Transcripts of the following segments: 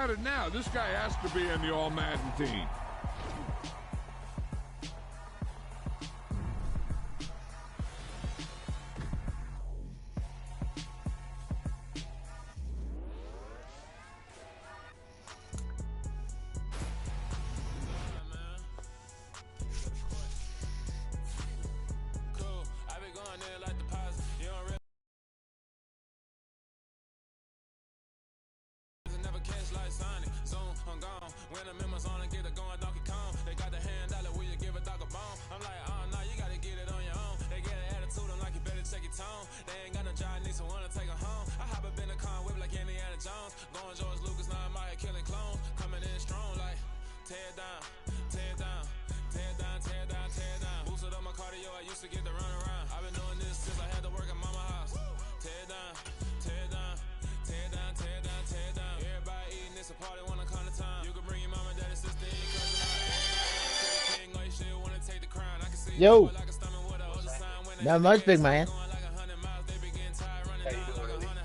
Now, this guy has to be in the All-Madden team. When I'm in my zone and get it going, Donkey Kong. They got the hand dollar, will you give a dog a bone? I'm like, oh no, you gotta get it on your own. They get an attitude, I'm like, you better check your tone. They ain't got no job, need someone to take her home. I hop up in the car, whip like Indiana Jones. Going George Lucas, now I'm out here killing clones. Coming in strong, like, tear down, tear down, tear down, tear down, tear down. Boosted up my cardio, I used to get to run around. I've been doing this since I had to work at mama house. Tear down, tear down, tear down, tear down, tear down. Everybody eating this, a party when I come to time. You can bring your mama, daddy, sister, and your cousin out. Yo, not much, big man.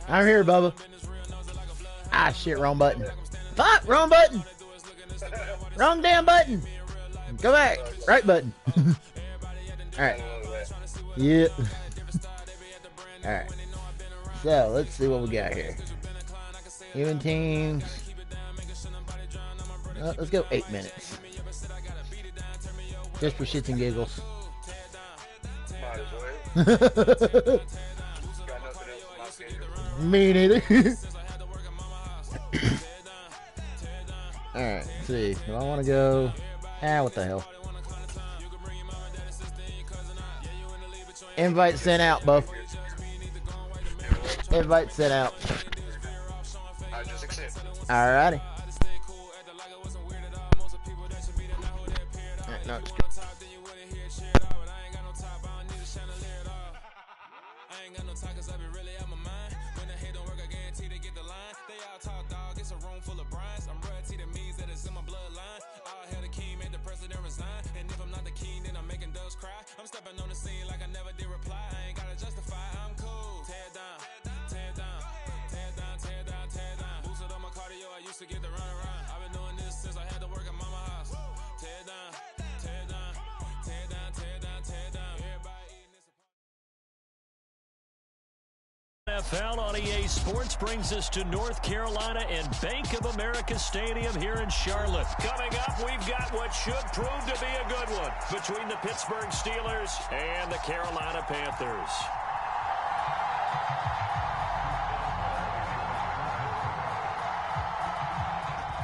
I'm here, Bubba. Ah, shit, wrong button. Fuck, wrong button. Wrong damn button. Go back, right button. All right. Yep. All right. So let's see what we got here. Human teams. Let's go 8 minutes. Just for shits and giggles. Me neither. Alright, let's see. Do I want to go? What the hell? Invite sent out, Buff. Invite sent out. Alrighty. Alright, no, it's good. I'm stepping on the scene like I never did reply. I ain't gotta justify, I'm cool. Tear down, tear down, tear down, tear down, tear down. Boosted on my cardio, I used to get to run around. I've been doing this since I had to work at mama house. Tear down, tear down, tear down, tear down, tear down. Everybody eating this. NFL on EA Sports brings us to North Carolina and Bank of America Stadium here in Charlotte. Coming up, we've got what should prove to be a good one between the Pittsburgh Steelers and the Carolina Panthers.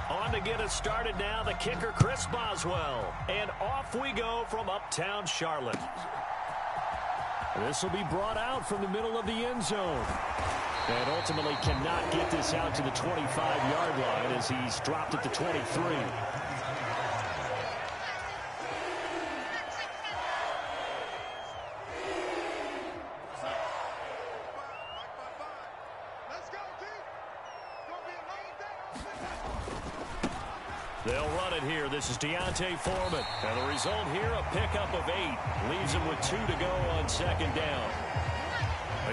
On to get us started now, the kicker Chris Boswell. And off we go from uptown Charlotte. This will be brought out from the middle of the end zone. And ultimately cannot get this out to the 25-yard line as he's dropped at the 23. They'll run it here. This is Deontay Foreman. And the result here, a pickup of 8. Leaves him with 2 to go on second down.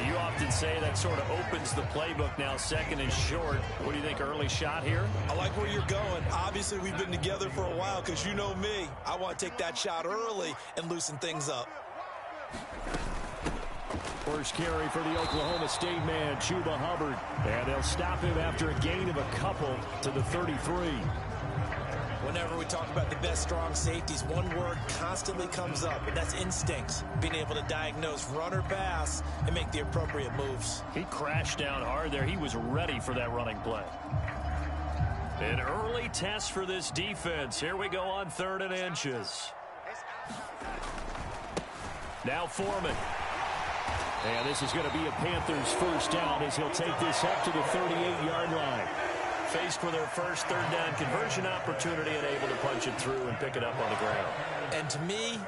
You often say that sort of opens the playbook now, second and short. What do you think, early shot here? I like where you're going. Obviously, we've been together for a while because you know me. I want to take that shot early and loosen things up. First carry for the Oklahoma State man, Chuba Hubbard. And they'll stop him after a gain of a couple to the 33. Whenever we talk about the best strong safeties, one word constantly comes up, and that's instincts. Being able to diagnose run or pass and make the appropriate moves. He crashed down hard there. He was ready for that running play. An early test for this defense. Here we go on 3rd and inches. Now Foreman. And this is going to be a Panthers first down as he'll take this up to the 38-yard line. Faced with their first 3rd down conversion opportunity and able to punch it through and pick it up on the ground. And to me,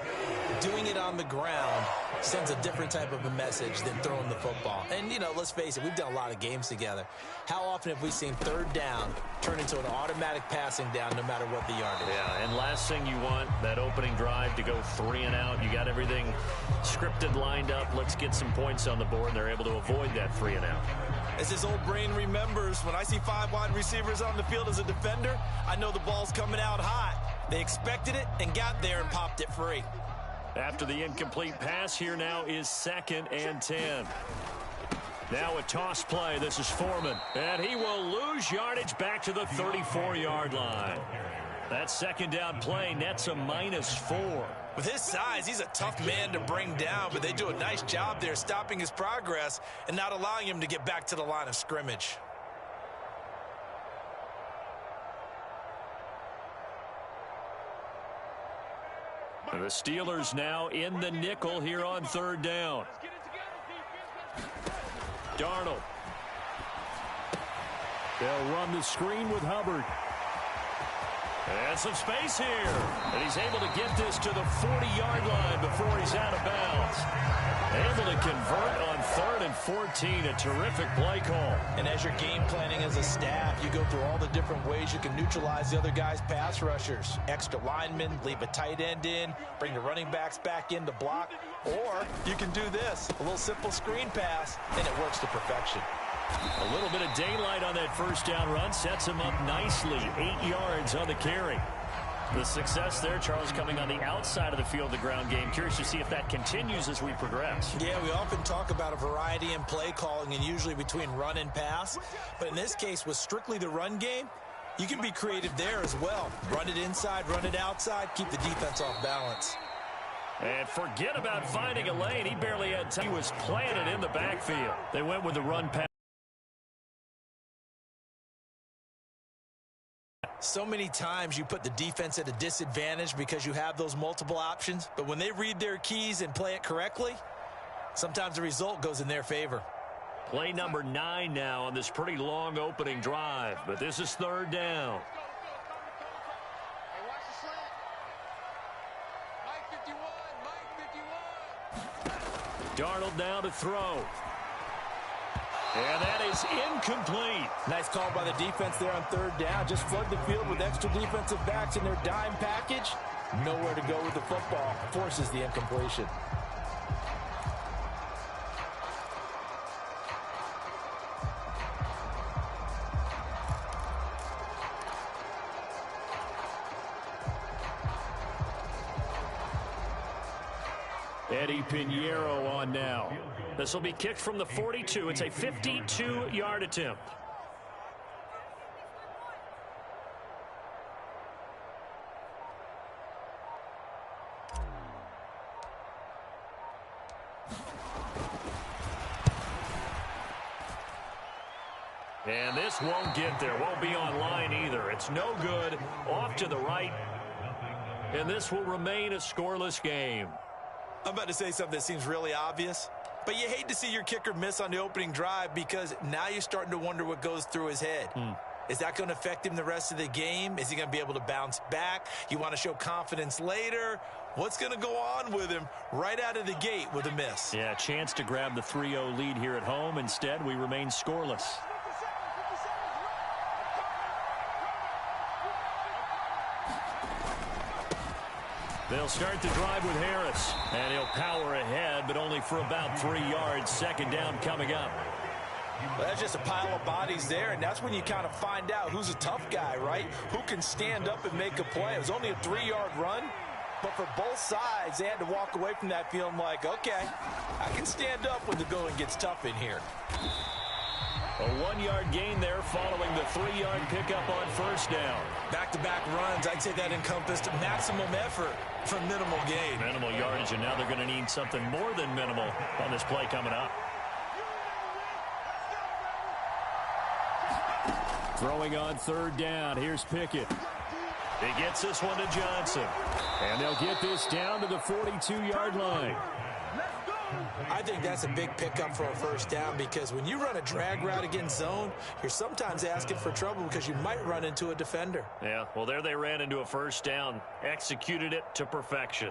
doing it on the ground sends a different type of a message than throwing the football. And, you know, let's face it, we've done a lot of games together. How often have we seen 3rd down turn into an automatic passing down no matter what the yardage? Yeah, and last thing you want, that opening drive to go 3 and out. You got everything scripted, lined up. Let's get some points on the board. They're able to avoid that 3 and out. As his old brain remembers, when I see 5 wide receivers receivers on the field as a defender, I know the ball's coming out hot. They expected it and got there and popped it free. After the incomplete pass, here now is 2nd and 10. Now a toss play. This is Foreman. And he will lose yardage back to the 34-yard line. That 2nd down play nets a -4. With his size, he's a tough man to bring down, but they do a nice job there stopping his progress and not allowing him to get back to the line of scrimmage. The Steelers now in the nickel here on 3rd down. Darnold. They'll run the screen with Hubbard. And some space here. And he's able to get this to the 40-yard line before he's out of bounds. Able to convert on 3rd and 14. A terrific play call. And as you're game planning as a staff, you go through all the different ways you can neutralize the other guy's pass rushers. Extra linemen, leave a tight end in, bring the running backs back in to block. Or you can do this, a little simple screen pass, and it works to perfection. A little bit of daylight on that 1st down run sets him up nicely. 8 yards on the carry. The success there, Charles, coming on the outside of the field, the ground game. Curious to see if that continues as we progress. Yeah, we often talk about a variety in play calling and usually between run and pass. But in this case, with strictly the run game, you can be creative there as well. Run it inside, run it outside, keep the defense off balance. And forget about finding a lane. He barely had time. He was planted in the backfield. They went with the run pass. So many times you put the defense at a disadvantage because you have those multiple options. But when they read their keys and play it correctly, sometimes the result goes in their favor. Play number 9 now on this pretty long opening drive. But this is 3rd down. Darnold now to throw. And that is incomplete. Nice call by the defense there on 3rd down. Just flood the field with extra defensive backs in their dime package. Nowhere to go with the football. Forces the incompletion. Eddie Pinheiro on now. This will be kicked from the 42. It's a 52-yard attempt. And this won't get there. Won't be on line either. It's no good. Off to the right. And this will remain a scoreless game. I'm about to say something that seems really obvious, but you hate to see your kicker miss on the opening drive because now you're starting to wonder what goes through his head. Is that going to affect him the rest of the game? Is he going to be able to bounce back? You want to show confidence later? What's going to go on with him right out of the gate with a miss? Yeah, chance to grab the 3-0 lead here at home. Instead, we remain scoreless. They'll start the drive with Harris, and he'll power ahead, but only for about 3 yards. 2nd down coming up. Well, that's just a pile of bodies there, and that's when you kind of find out who's a tough guy, right? Who can stand up and make a play. It was only a 3-yard run, but for both sides, they had to walk away from that feeling like, okay, I can stand up when the going gets tough in here. A 1-yard gain there following the 3-yard pickup on 1st down. Back-to-back runs, I'd say that encompassed maximum effort for minimal gain. Minimal yardage, and now they're going to need something more than minimal on this play coming up. Throwing on 3rd down. Here's Pickett. He gets this one to Johnson. And they'll get this down to the 42-yard line. I think that's a big pickup for a 1st down because when you run a drag route against zone, you're sometimes asking for trouble because you might run into a defender. Yeah, well, there they ran into a 1st down. Executed it to perfection.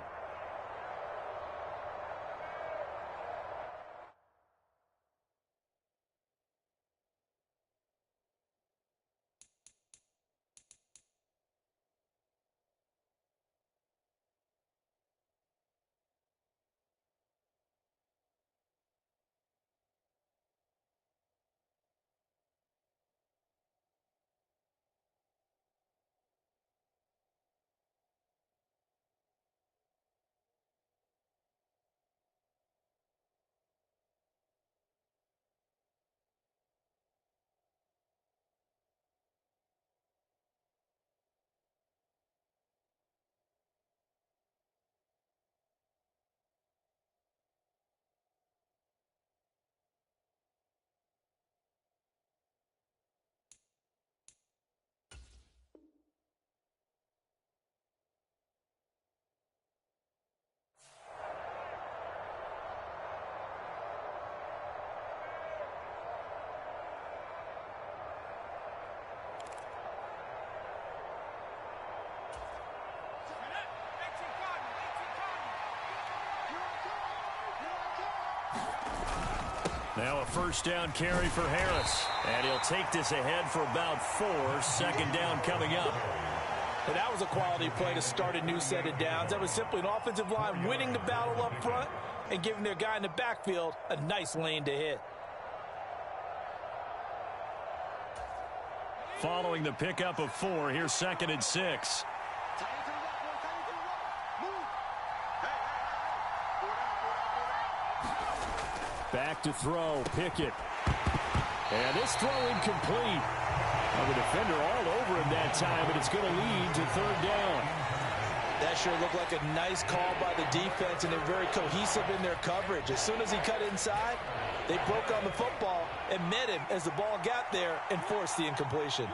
Now a first down carry for Harris. And he'll take this ahead for about 4. Second down coming up. And that was a quality play to start a new set of downs. That was simply an offensive line winning the battle up front and giving their guy in the backfield a nice lane to hit. Following the pickup of 4, here's 2nd and 6. Back to throw, Pickett. And this throw incomplete. Well, the defender all over him that time, but it's going to lead to 3rd down. That sure looked like a nice call by the defense, and they're very cohesive in their coverage. As soon as he cut inside, they broke on the football and met him as the ball got there and forced the incompletion.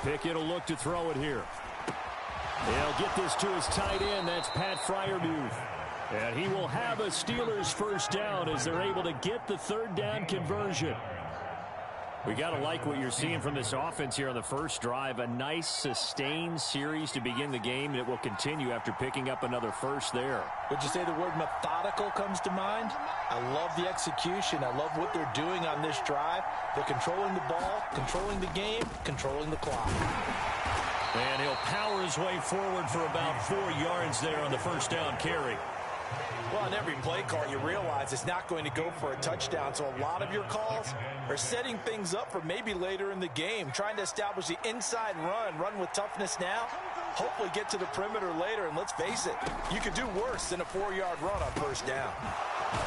Pickett will look to throw it here. He'll get this to his tight end. That's Pat Freiermuth. And he will have a Steelers first down as they're able to get the 3rd down conversion. We got to like what you're seeing from this offense here on the first drive. A nice sustained series to begin the game, and it will continue after picking up another first there. Would you say the word methodical comes to mind? I love the execution. I love what they're doing on this drive. They're controlling the ball, controlling the game, controlling the clock. And he'll power his way forward for about 4 yards there on the first down carry. Well, on every play call, you realize it's not going to go for a touchdown, so a lot of your calls are setting things up for maybe later in the game, trying to establish the inside run with toughness now, hopefully get to the perimeter later, and let's face it, you could do worse than a 4-yard run on first down.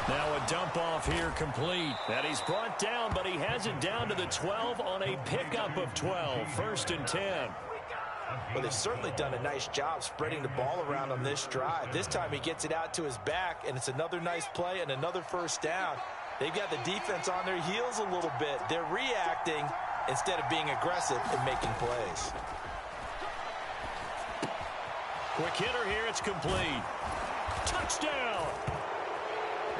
Now a dump off here complete. And he's brought down, but he has it down to the 12 on a pickup of 12. 1st and 10. Well, they've certainly done a nice job spreading the ball around on this drive. This time he gets it out to his back, and it's another nice play and another first down. They've got the defense on their heels a little bit. They're reacting instead of being aggressive and making plays. Quick hitter here. It's complete. Touchdown!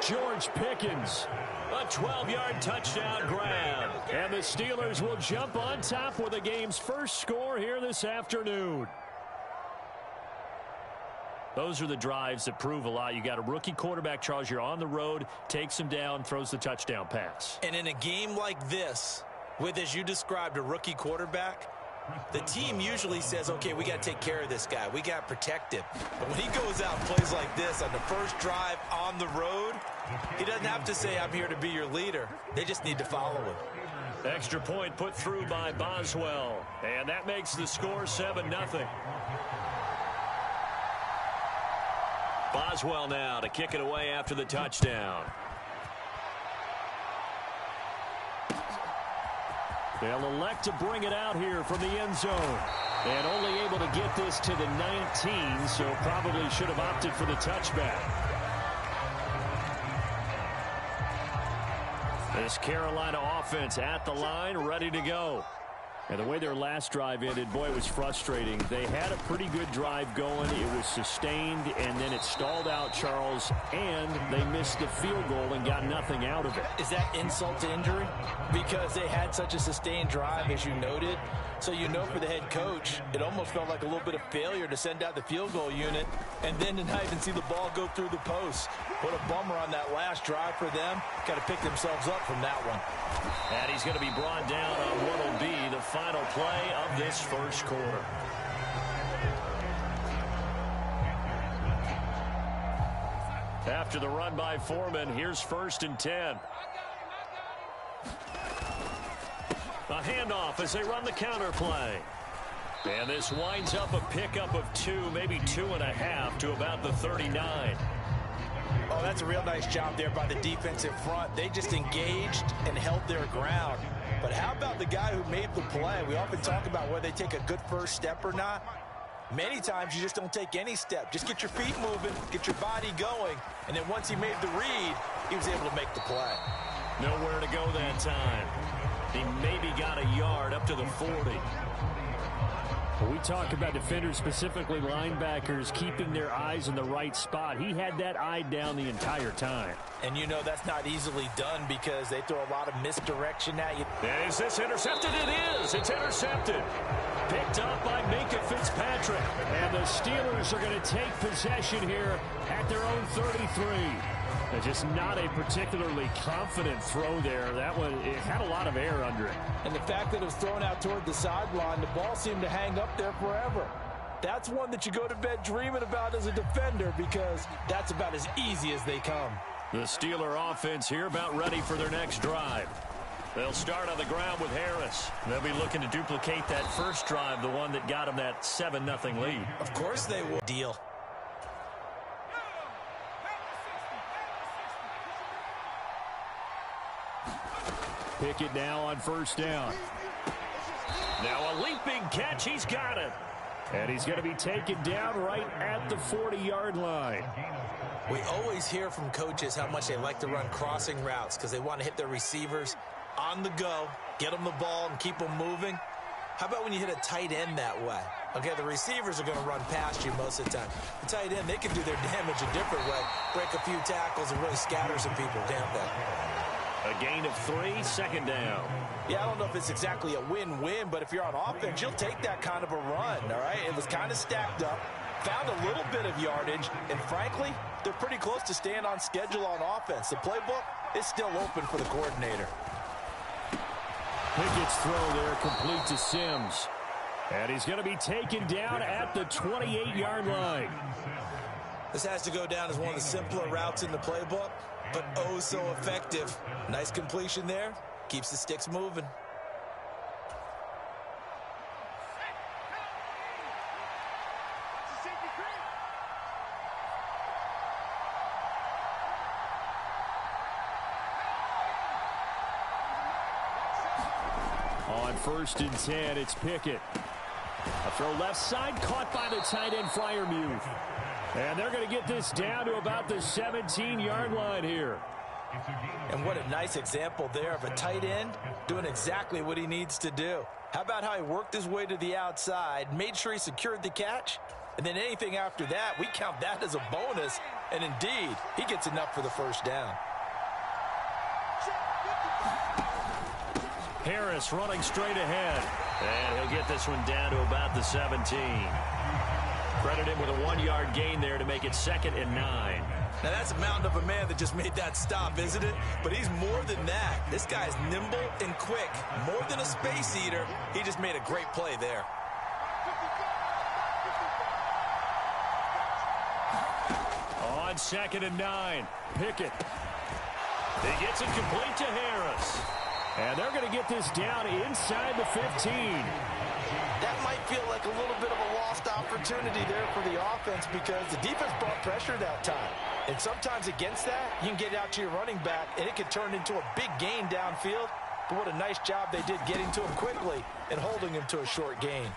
George Pickens. A 12-yard touchdown grab. And the Steelers will jump on top with the game's first score here this afternoon. Those are the drives that prove a lot. You got a rookie quarterback, Charles. You're on the road, takes him down, throws the touchdown pass. And in a game like this, with, as you described, a rookie quarterback, the team usually says, okay, we got to take care of this guy. We got to protect him. But when he goes out and plays like this on the first drive on the road, he doesn't have to say, I'm here to be your leader. They just need to follow him. Extra point put through by Boswell. And that makes the score 7-0. Boswell now to kick it away after the touchdown. They'll elect to bring it out here from the end zone. And only able to get this to the 19, so probably should have opted for the touchback. This Carolina offense at the line, ready to go. And the way their last drive ended, boy, it was frustrating. They had a pretty good drive going. It was sustained, and then it stalled out, Charles, and they missed the field goal and got nothing out of it. Is that insult to injury? Because they had such a sustained drive, as you noted. So you know for the head coach, it almost felt like a little bit of failure to send out the field goal unit and then to not even see the ball go through the post. What a bummer on that last drive for them. Got to pick themselves up from that one. And he's going to be brought down on what will be the final play of this first quarter. After the run by Foreman, here's 1st and 10. A handoff as they run the counter play. And this winds up a pickup of 2, maybe 2.5 to about the 39. Oh, that's a real nice job there by the defensive front. They just engaged and held their ground. But how about the guy who made the play? We often talk about whether they take a good first step or not. Many times you just don't take any step. Just get your feet moving, get your body going, and then once he made the read, he was able to make the play. Nowhere to go that time. He maybe got a yard up to the 40. We talk about defenders, specifically linebackers, keeping their eyes in the right spot. He had that eye down the entire time. And you know that's not easily done because they throw a lot of misdirection at you. Is this intercepted? It is. It's intercepted. Picked up by Minka Fitzpatrick. And the Steelers are going to take possession here at their own 33. Just not a particularly confident throw there. That one, it had a lot of air under it. And the fact that it was thrown out toward the sideline, the ball seemed to hang up there forever. That's one that you go to bed dreaming about as a defender because that's about as easy as they come. The Steeler offense here about ready for their next drive. They'll start on the ground with Harris. They'll be looking to duplicate that first drive, the one that got them that 7-0 lead. Of course they will. Deal. Pickett now on first down. Now a leaping catch. He's got it. And he's going to be taken down right at the 40-yard line. We always hear from coaches how much they like to run crossing routes because they want to hit their receivers on the go, get them the ball, and keep them moving. How about when you hit a tight end that way? Okay, the receivers are going to run past you most of the time. The tight end, they can do their damage a different way, break a few tackles, and really scatter some people, can't they? A gain of 3, second down. Yeah, I don't know if it's exactly a win-win, but if you're on offense, you'll take that kind of a run, all right? It was kind of stacked up, found a little bit of yardage, and frankly, they're pretty close to staying on schedule on offense. The playbook is still open for the coordinator. Pickett's throw there complete to Sims. And he's going to be taken down at the 28-yard line. This has to go down as one of the simpler routes in the playbook, but oh so effective. Nice completion there. Keeps the sticks moving. On 1st and 10, it's Pickett. A throw left side, caught by the tight end, Freiermuth. And they're going to get this down to about the 17-yard line here. And what a nice example there of a tight end doing exactly what he needs to do. How about how he worked his way to the outside, made sure he secured the catch, and then anything after that, we count that as a bonus. And indeed, he gets enough for the first down. Harris running straight ahead. And he'll get this one down to about the 17. Credit him with a 1-yard gain there to make it 2nd and 9. Now that's a mountain of a man that just made that stop, isn't it? But he's more than that. This guy's nimble and quick. More than a space eater. He just made a great play there. On 2nd and 9, Pickett. He gets it complete to Harris. And they're going to get this down inside the 15. That might feel like a little bit of a lost opportunity there for the offense because the defense brought pressure that time. And sometimes against that, you can get out to your running back, and it can turn into a big gain downfield. But what a nice job they did getting to him quickly and holding him to a short gain.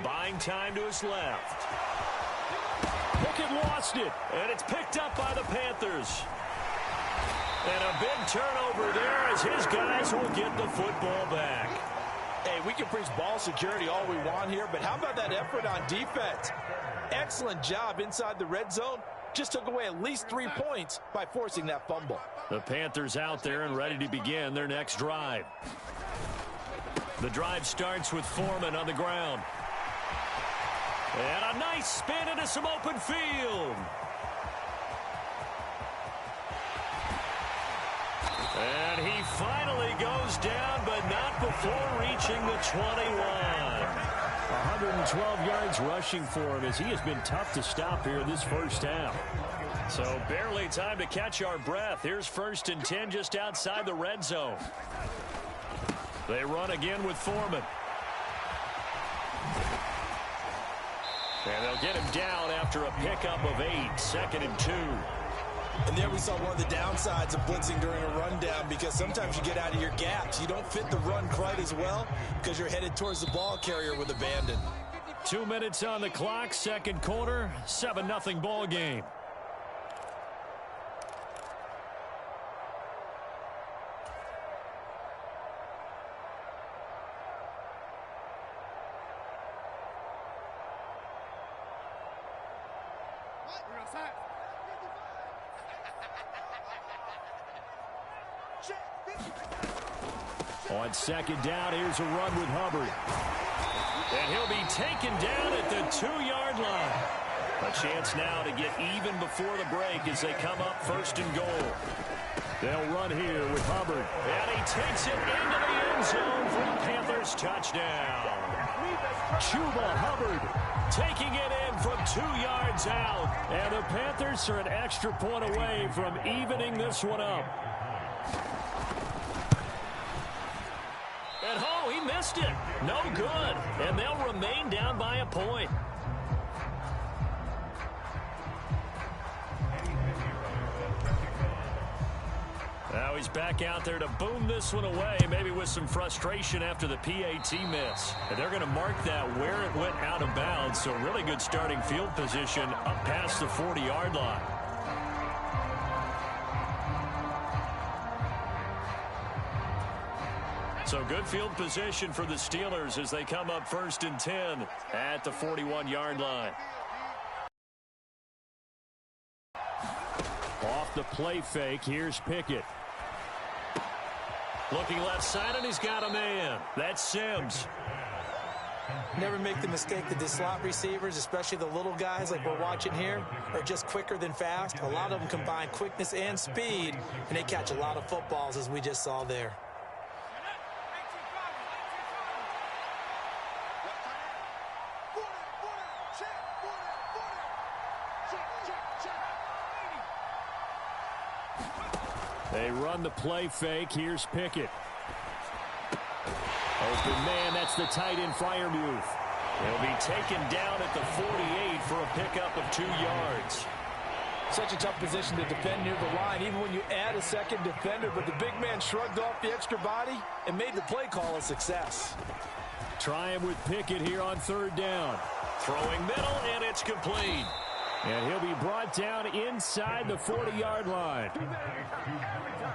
Buying time to his left. Pickett lost it, and it's picked up by the Panthers. And a big turnover there as his guys will get the football back. Hey, we can preach ball security all we want here, but how about that effort on defense? Excellent job inside the red zone. Just took away at least 3 points by forcing that fumble. The Panthers out there and ready to begin their next drive. The drive starts with Foreman on the ground. And a nice spin into some open field. And he finally goes down, but not before reaching the 21. 112 yards rushing for him as he has been tough to stop here this first half. So barely time to catch our breath. Here's 1st and 10 just outside the red zone. They run again with Foreman. And they'll get him down after a pickup of 8, 2nd and 2. And there we saw one of the downsides of blitzing during a rundown because sometimes you get out of your gaps. You don't fit the run quite as well because you're headed towards the ball carrier with abandon. 2 minutes on the clock, 2nd quarter, 7-0 ball game. On 2nd down, here's a run with Hubbard. And he'll be taken down at the 2-yard line. A chance now to get even before the break as they come up 1st and goal. They'll run here with Hubbard. And he takes it into the end zone for a Panthers touchdown. Chuba Hubbard taking it in from 2 yards out. And the Panthers are an extra point away from evening this one up. And oh, he missed it. No good. And they'll remain down by a point. Now he's back out there to boom this one away, maybe with some frustration after the PAT miss. And they're going to mark that where it went out of bounds, so really good starting field position up past the 40-yard line. So good field position for the Steelers as they come up 1st and 10 at the 41-yard line. Off the play fake, here's Pickett. Looking left side, and he's got a man. That's Sims. Never make the mistake that the slot receivers, especially the little guys like we're watching here, are just quicker than fast. A lot of them combine quickness and speed, and they catch a lot of footballs, as we just saw there. They run the play fake. Here's Pickett. Open man, that's the tight end Freiermuth. He'll be taken down at the 48 for a pickup of 2 yards. Such a tough position to defend near the line, even when you add a second defender, but the big man shrugged off the extra body and made the play call a success. Trying with Pickett here on 3rd down. Throwing middle, and it's complete. And he'll be brought down inside the 40-yard line.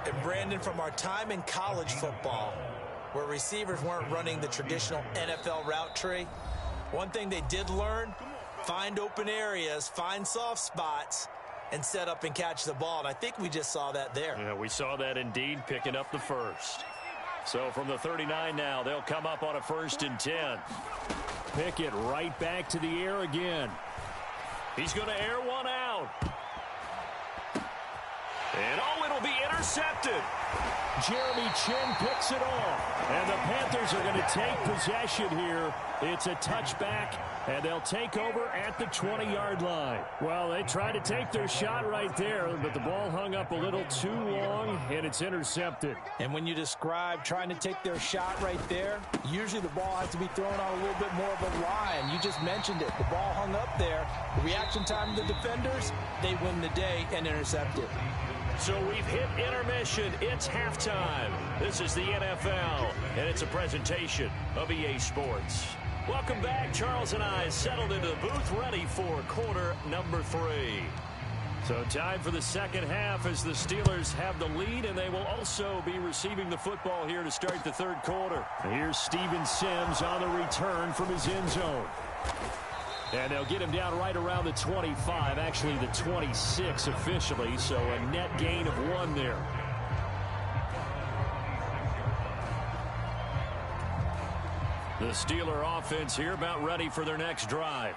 And Brandon, from our time in college football, where receivers weren't running the traditional NFL route tree, one thing they did learn, find open areas, find soft spots, and set up and catch the ball. And I think we just saw that there. Yeah, we saw that indeed, picking up the first. So from the 39 now, they'll come up on a 1st and 10. Pickett right back to the air again. He's going to air one out. And oh, it'll be intercepted. Jeremy Chin picks it off. And the Panthers are going to take possession here. It's a touchback, and they'll take over at the 20-yard line. Well, they tried to take their shot right there, but the ball hung up a little too long, and it's intercepted. And when you describe trying to take their shot right there, usually the ball has to be thrown on a little bit more of a line. You just mentioned it. The ball hung up there. The reaction time of the defenders, they win the day and intercept it. So we've hit intermission. It's halftime. This is the NFL, and it's a presentation of EA Sports. Welcome back. Charles and I settled into the booth, ready for quarter number 3. So time for the second half as the Steelers have the lead, and they will also be receiving the football here to start the 3rd quarter. Here's Steven Sims on the return from his end zone. And they'll get him down right around the 25, actually the 26 officially, so a net gain of 1 there. The Steeler offense here about ready for their next drive.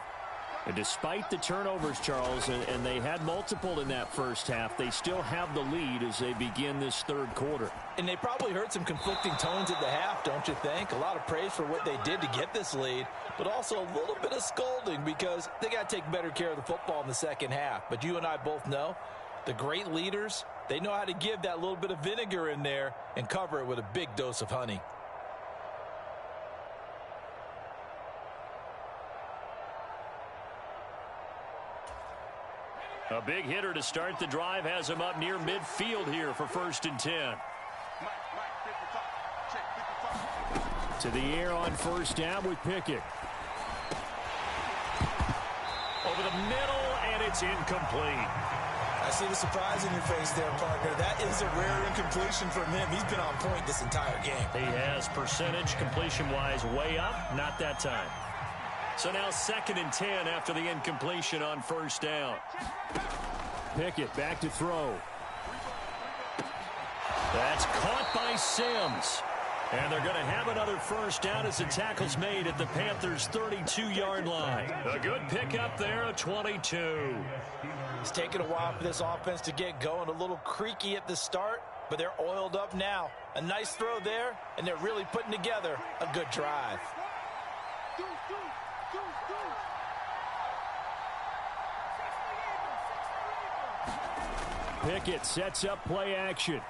And despite the turnovers, Charles, and they had multiple in that first half, they still have the lead as they begin this 3rd quarter. And they probably heard some conflicting tones at the half, don't you think? A lot of praise for what they did to get this lead, but also a little bit of scolding because they got to take better care of the football in the second half. But you and I both know the great leaders, they know how to give that little bit of vinegar in there and cover it with a big dose of honey. A big hitter to start the drive has him up near midfield here for 1st and 10. To the air on 1st down with Pickett. Over the middle, and it's incomplete. I see the surprise in your face there, partner. That is a rare incompletion from him. He's been on point this entire game. He has percentage completion-wise way up, not that time. So now 2nd and 10 after the incompletion on 1st down. Pickett back to throw. That's caught by Sims. And they're going to have another first down as the tackle's made at the Panthers' 32-yard line. A good pickup there, a 22. It's taken a while for this offense to get going. A little creaky at the start, but they're oiled up now. A nice throw there, and they're really putting together a good drive. Pickett sets up play action.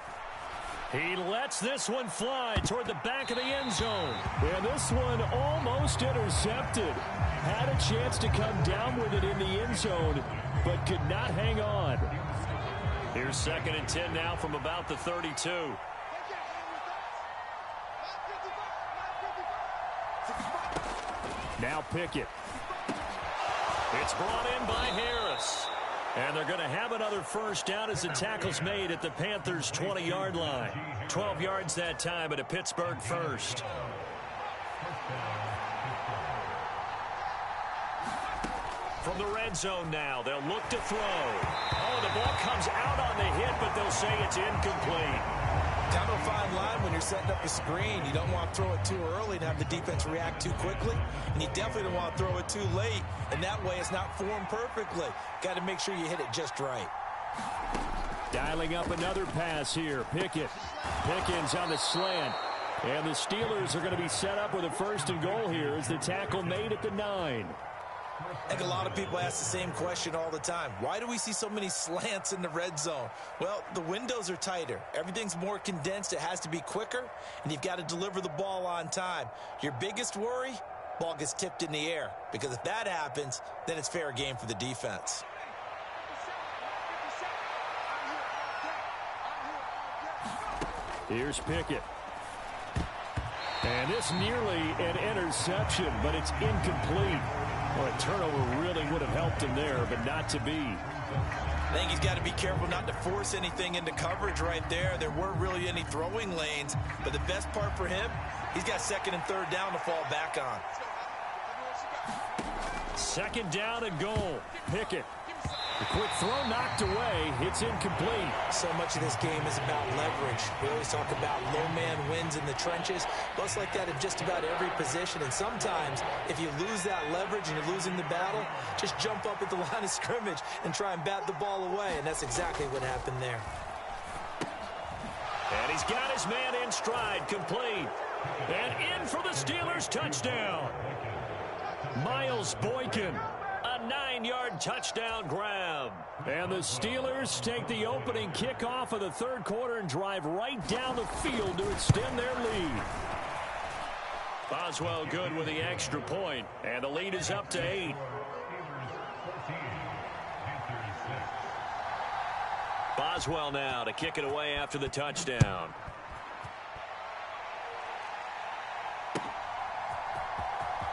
He lets this one fly toward the back of the end zone. And this one almost intercepted. Had a chance to come down with it in the end zone, but could not hang on. Here's 2nd and 10 now from about the 32. Now Pickett. It's brought in by Harris. And they're going to have another first down as the tackle's made at the Panthers' 20-yard line. 12 yards that time at a Pittsburgh first. From the red zone now, they'll look to throw. Oh, the ball comes out on the hit, but they'll say it's incomplete. Kind of a fine line when you're setting up a screen. You don't want to throw it too early and have the defense react too quickly. And you definitely don't want to throw it too late. And that way it's not formed perfectly. Got to make sure you hit it just right. Dialing up another pass here. Pickett. Pickens on the slant. And the Steelers are going to be set up with a 1st and goal here as the tackle made at the 9. I think a lot of people ask the same question all the time. Why do we see so many slants in the red zone? Well, the windows are tighter. Everything's more condensed. It has to be quicker, and you've got to deliver the ball on time. Your biggest worry, ball gets tipped in the air, because if that happens, then it's fair game for the defense. Here's Pickett. And this nearly an interception, but it's incomplete. Well, a turnover really would have helped him there, but not to be. I think he's got to be careful not to force anything into coverage right there. There weren't really any throwing lanes, but the best part for him, he's got 2nd and 3rd down to fall back on. 2nd down and goal. Pickett. The quick throw knocked away. It's incomplete. So much of this game is about leverage. We always talk about low man wins in the trenches. Well, it's like that in just about every position. And sometimes, if you lose that leverage and you're losing the battle, just jump up at the line of scrimmage and try and bat the ball away. And that's exactly what happened there. And he's got his man in stride, complete. And in for the Steelers touchdown. Miles Boykin. A 9-yard touchdown grab. And the Steelers take the opening kickoff of the 3rd quarter and drive right down the field to extend their lead. Boswell good with the extra point, and the lead is up to 8. Boswell now to kick it away after the touchdown.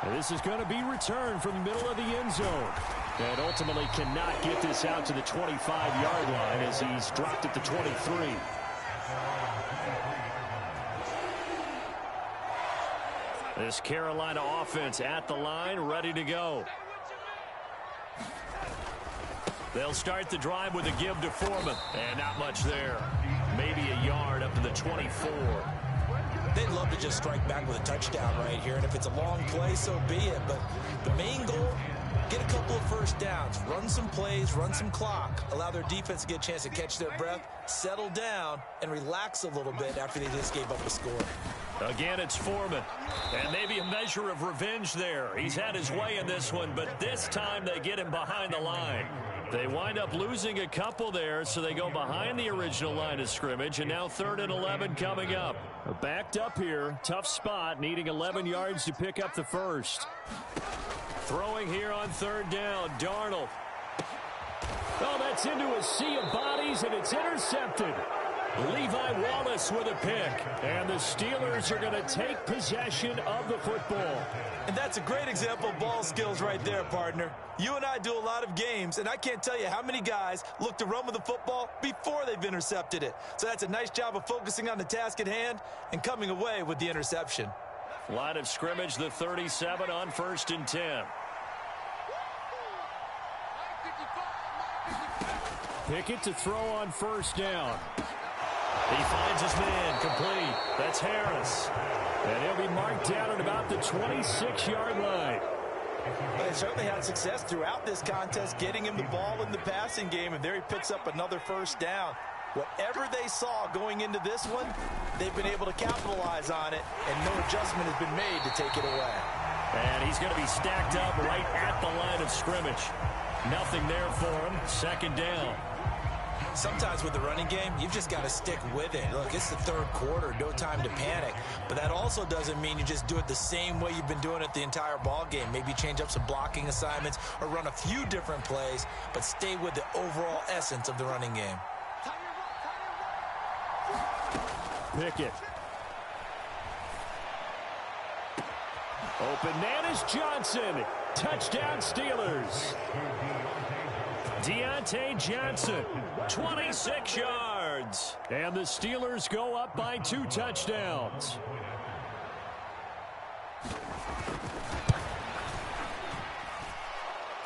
And this is going to be returned from the middle of the end zone. And ultimately cannot get this out to the 25-yard line as he's dropped at the 23. This Carolina offense at the line, ready to go. They'll start the drive with a give to Foreman. And not much there. Maybe a yard up to the 24. They'd love to just strike back with a touchdown right here. And if it's a long play, so be it. But the main goal, get a couple of first downs. Run some plays, run some clock. Allow their defense to get a chance to catch their breath, settle down, and relax a little bit after they just gave up a score. Again, it's Foreman. And maybe a measure of revenge there. He's had his way in this one, but this time they get him behind the line. They wind up losing a couple there, so they go behind the original line of scrimmage, and now 3rd and 11 coming up. Backed up here, tough spot, needing 11 yards to pick up the first. Throwing here on 3rd down, Darnold. Oh, that's into a sea of bodies, and it's intercepted. Levi Wallace with a pick. And the Steelers are going to take possession of the football. And that's a great example of ball skills right there, partner. You and I do a lot of games, and I can't tell you how many guys look to run with the football before they've intercepted it. So that's a nice job of focusing on the task at hand and coming away with the interception. Line of scrimmage, the 37 on 1st and 10. Pickett to throw on 1st down. He finds his man, complete. That's Harris. And he'll be marked down at about the 26-yard line. Well, they certainly had success throughout this contest getting him the ball in the passing game, and there he picks up another first down. Whatever they saw going into this one, they've been able to capitalize on it, and no adjustment has been made to take it away. And he's going to be stacked up right at the line of scrimmage. Nothing there for him. Second down. Sometimes with the running game, you've just got to stick with it. Look, it's the third quarter, no time to panic. But that also doesn't mean you just do it the same way you've been doing it the entire ball game. Maybe change up some blocking assignments or run a few different plays, but stay with the overall essence of the running game. Pickett. Open man is Johnson. Touchdown Steelers. Deontay Johnson, 26 yards. And the Steelers go up by 2 touchdowns.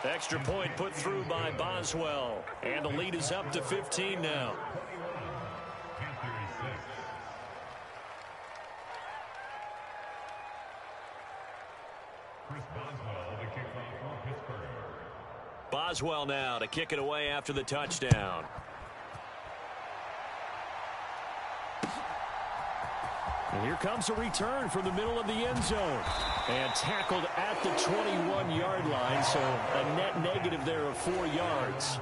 Extra point put through by Boswell. And the lead is up to 15 now. Boswell now to kick it away after the touchdown. And here comes a return from the middle of the end zone. And tackled at the 21-yard line, so a net negative there of 4 yards.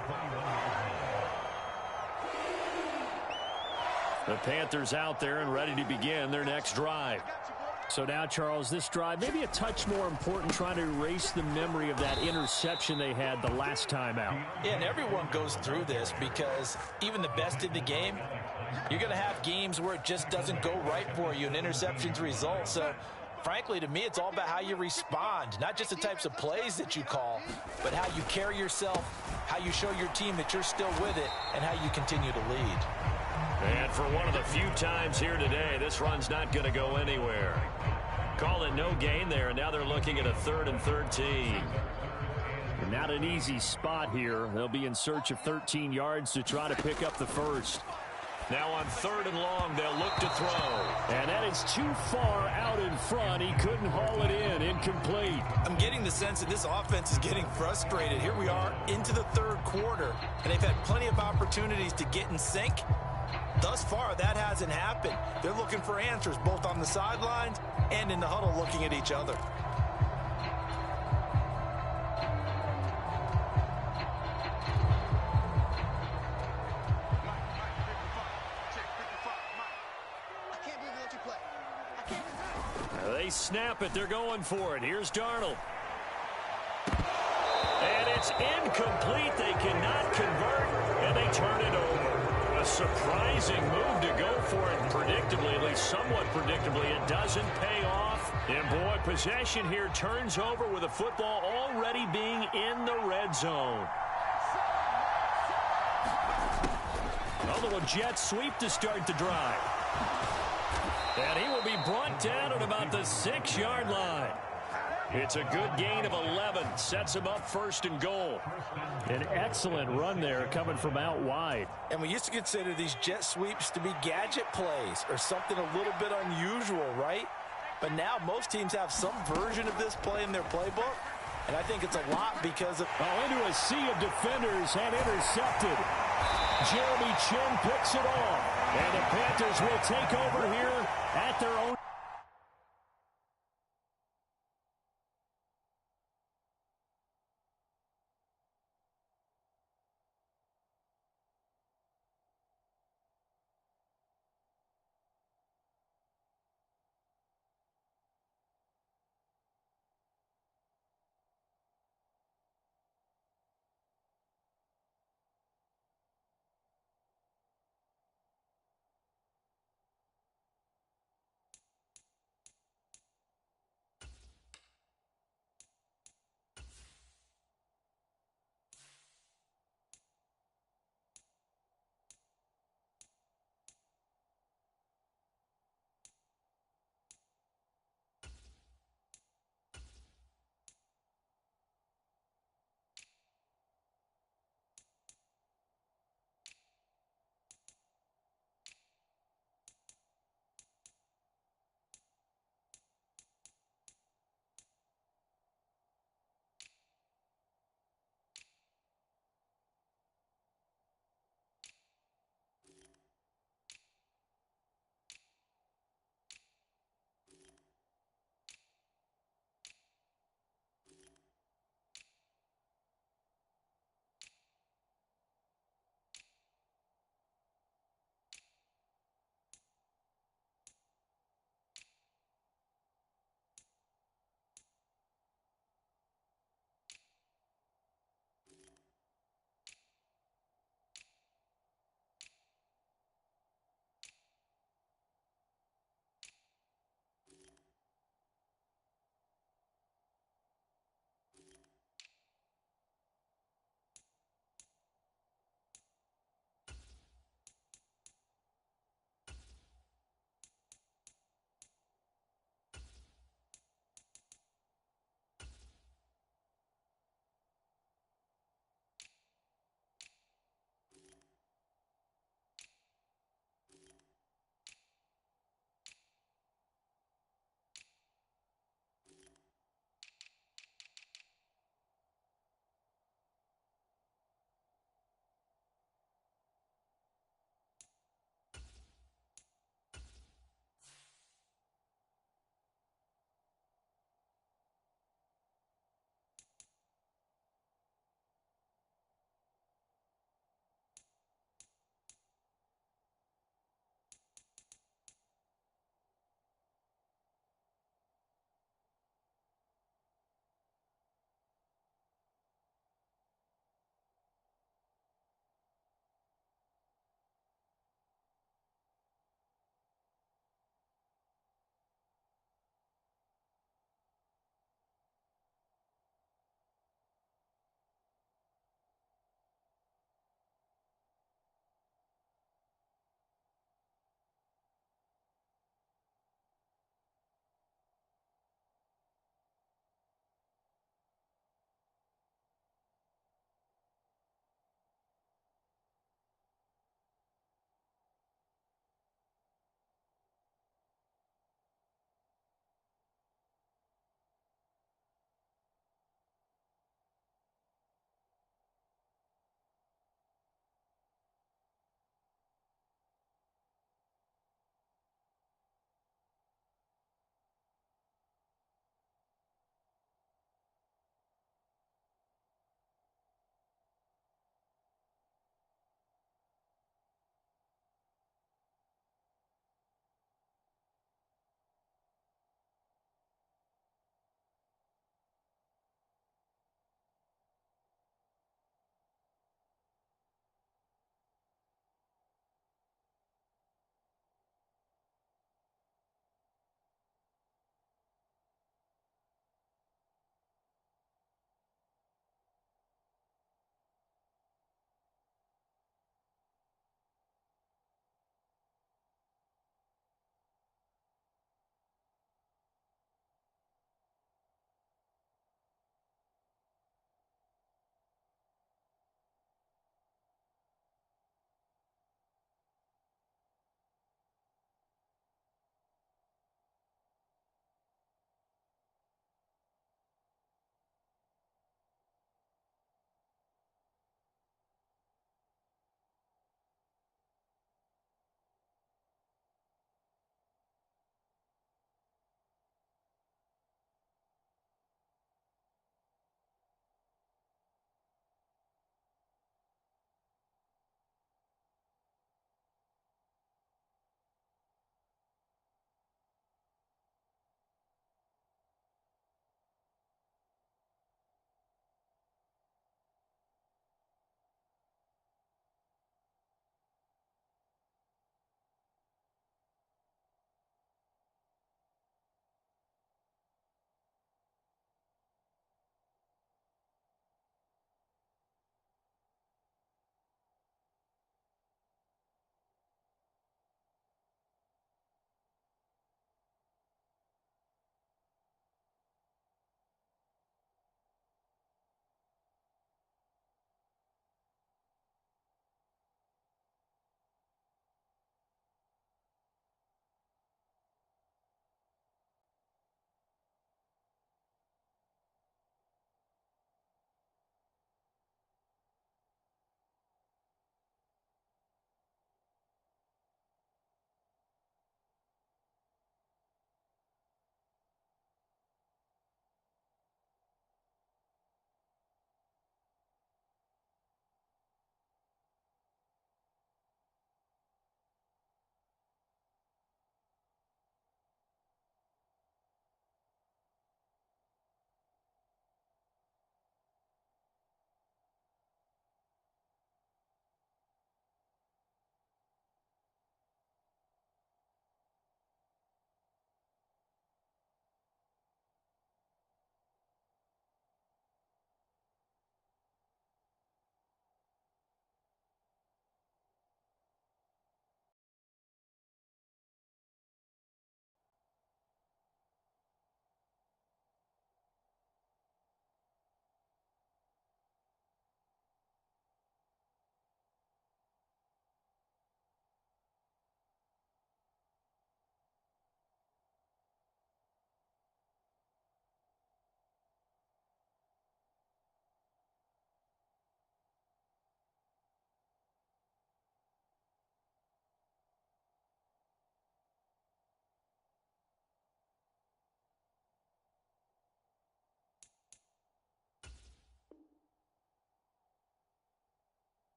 The Panthers out there and ready to begin their next drive. So now, Charles, this drive maybe a touch more important, trying to erase the memory of that interception they had the last time out. Yeah, and everyone goes through this because even the best in the game, you're going to have games where it just doesn't go right for you and interceptions result. So, frankly, to me, it's all about how you respond, not just the types of plays that you call, but how you carry yourself, how you show your team that you're still with it, and how you continue to lead. And for one of the few times here today, this run's not going to go anywhere. Call it no gain there, and now they're looking at a 3rd and 13. Not an easy spot here. They'll be in search of 13 yards to try to pick up the first. Now on 3rd and long, they'll look to throw. And that is too far out in front. He couldn't haul it in. Incomplete. I'm getting the sense that this offense is getting frustrated. Here we are into the third quarter, and they've had plenty of opportunities to get in sync. Thus far, that hasn't happened. They're looking for answers both on the sidelines and in the huddle looking at each other. They snap it. They're going for it. Here's Darnold. And it's incomplete. They cannot convert, and they turn it over. A surprising move to go for it. Predictably, at least somewhat predictably, it doesn't pay off. And boy, possession here turns over with the football already being in the red zone. A little jet sweep to start the drive. And he will be brought down at about the 6-yard line. It's a good gain of 11. Sets him up 1st and goal. An excellent run there coming from out wide. And we used to consider these jet sweeps to be gadget plays or something a little bit unusual, right? But now most teams have some version of this play in their playbook. And I think it's a lot because of... into a sea of defenders and intercepted. Jeremy Chin picks it off. And the Panthers will take over here at their own.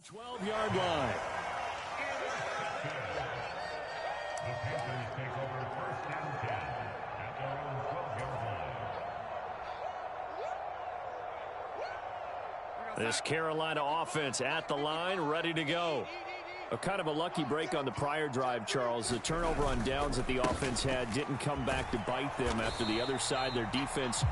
12-yard line. This Carolina offense at the line, ready to go. A kind of a lucky break on the prior drive, Charles. The turnover on downs that the offense had didn't come back to bite them after the other side. Their defense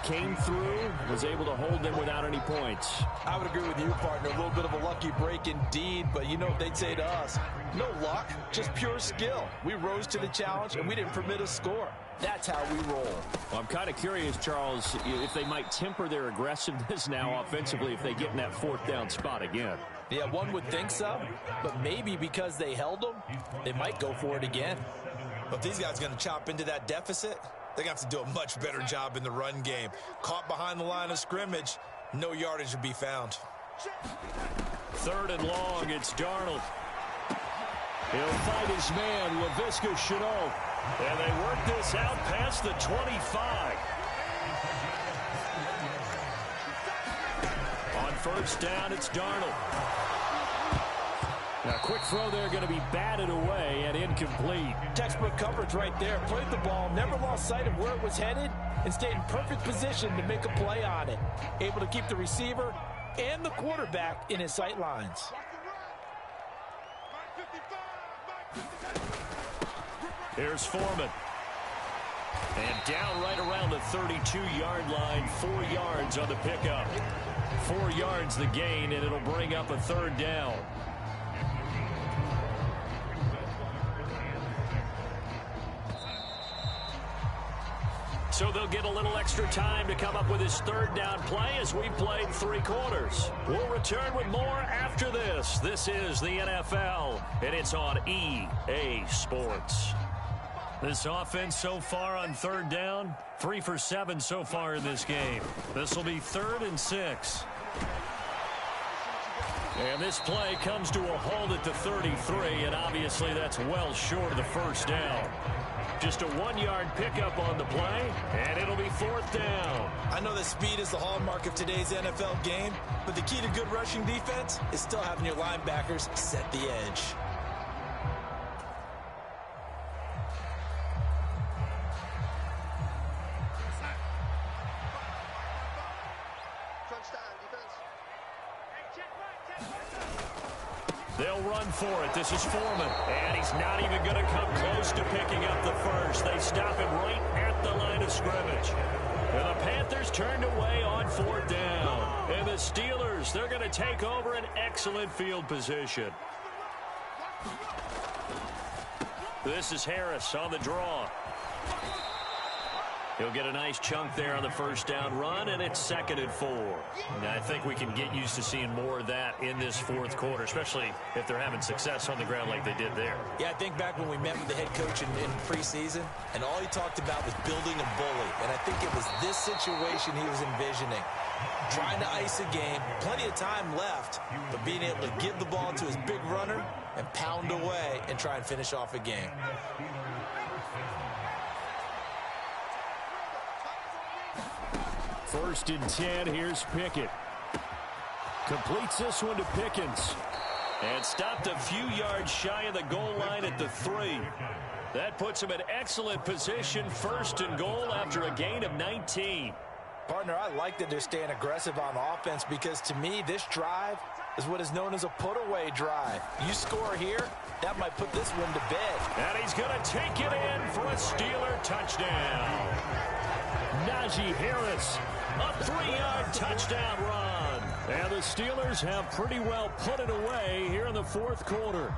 came through, was able to hold them without any points. I would agree with you, partner. A little bit of a lucky break indeed, but you know what they'd say to us? No luck, just pure skill. We rose to the challenge, and we didn't permit a score. That's how we roll. Well, I'm kind of curious, Charles, if they might temper their aggressiveness now offensively if they get in that fourth down spot again. Yeah, one would think so, but maybe because they held them, they might go for it again. But if these guys are going to chop into that deficit, they're going to have to do a much better job in the run game. Caught behind the line of scrimmage, no yardage would be found. 3rd and long, it's Darnold. He'll fight his man, Laviska Shenault. And they work this out past the 25. On 1st down, it's Darnold. Now, quick throw there, going to be batted away and incomplete. Textbook coverage right there. Played the ball, never lost sight of where it was headed, and stayed in perfect position to make a play on it. Able to keep the receiver and the quarterback in his sight lines. Here's Foreman. And down right around the 32-yard line, 4 yards on the pickup. 4 yards the gain, and it'll bring up a 3rd down. So they'll get a little extra time to come up with his 3rd down play as we played 3 quarters. We'll return with more after this. This is the NFL, and it's on EA Sports. This offense so far on 3rd down, 3 for 7 so far in this game. This will be 3rd and 6. And this play comes to a halt at the 33, and obviously that's well short of the 1st down. Just a 1-yard pickup on the play, and it'll be 4th down. I know that speed is the hallmark of today's NFL game, but the key to good rushing defense is still having your linebackers set the edge. They'll run for it. This is Foreman. And he's not even going to come close to picking up the first. They stop him right at the line of scrimmage. And the Panthers turned away on 4th down. And the Steelers, they're going to take over an excellent field position. This is Harris on the draw. He'll get a nice chunk there on the 1st down run, and it's 2nd and 4. And I think we can get used to seeing more of that in this 4th quarter, especially if they're having success on the ground like they did there. Yeah, I think back when we met with the head coach in preseason, and all he talked about was building a bully. And I think it was this situation he was envisioning. Trying to ice a game, plenty of time left, but being able to give the ball to his big runner and pound away and try and finish off a game. 1st and 10, here's Pickett. Completes this one to Pickens. And stopped a few yards shy of the goal line at the 3. That puts him in excellent position, 1st and goal after a gain of 19. Partner, I like that they're staying aggressive on offense because to me, this drive is what is known as a put-away drive. You score here, that might put this one to bed. And he's going to take it in for a Steeler touchdown. Najee Harris, a 3-yard touchdown run. And the Steelers have pretty well put it away here in the 4th quarter.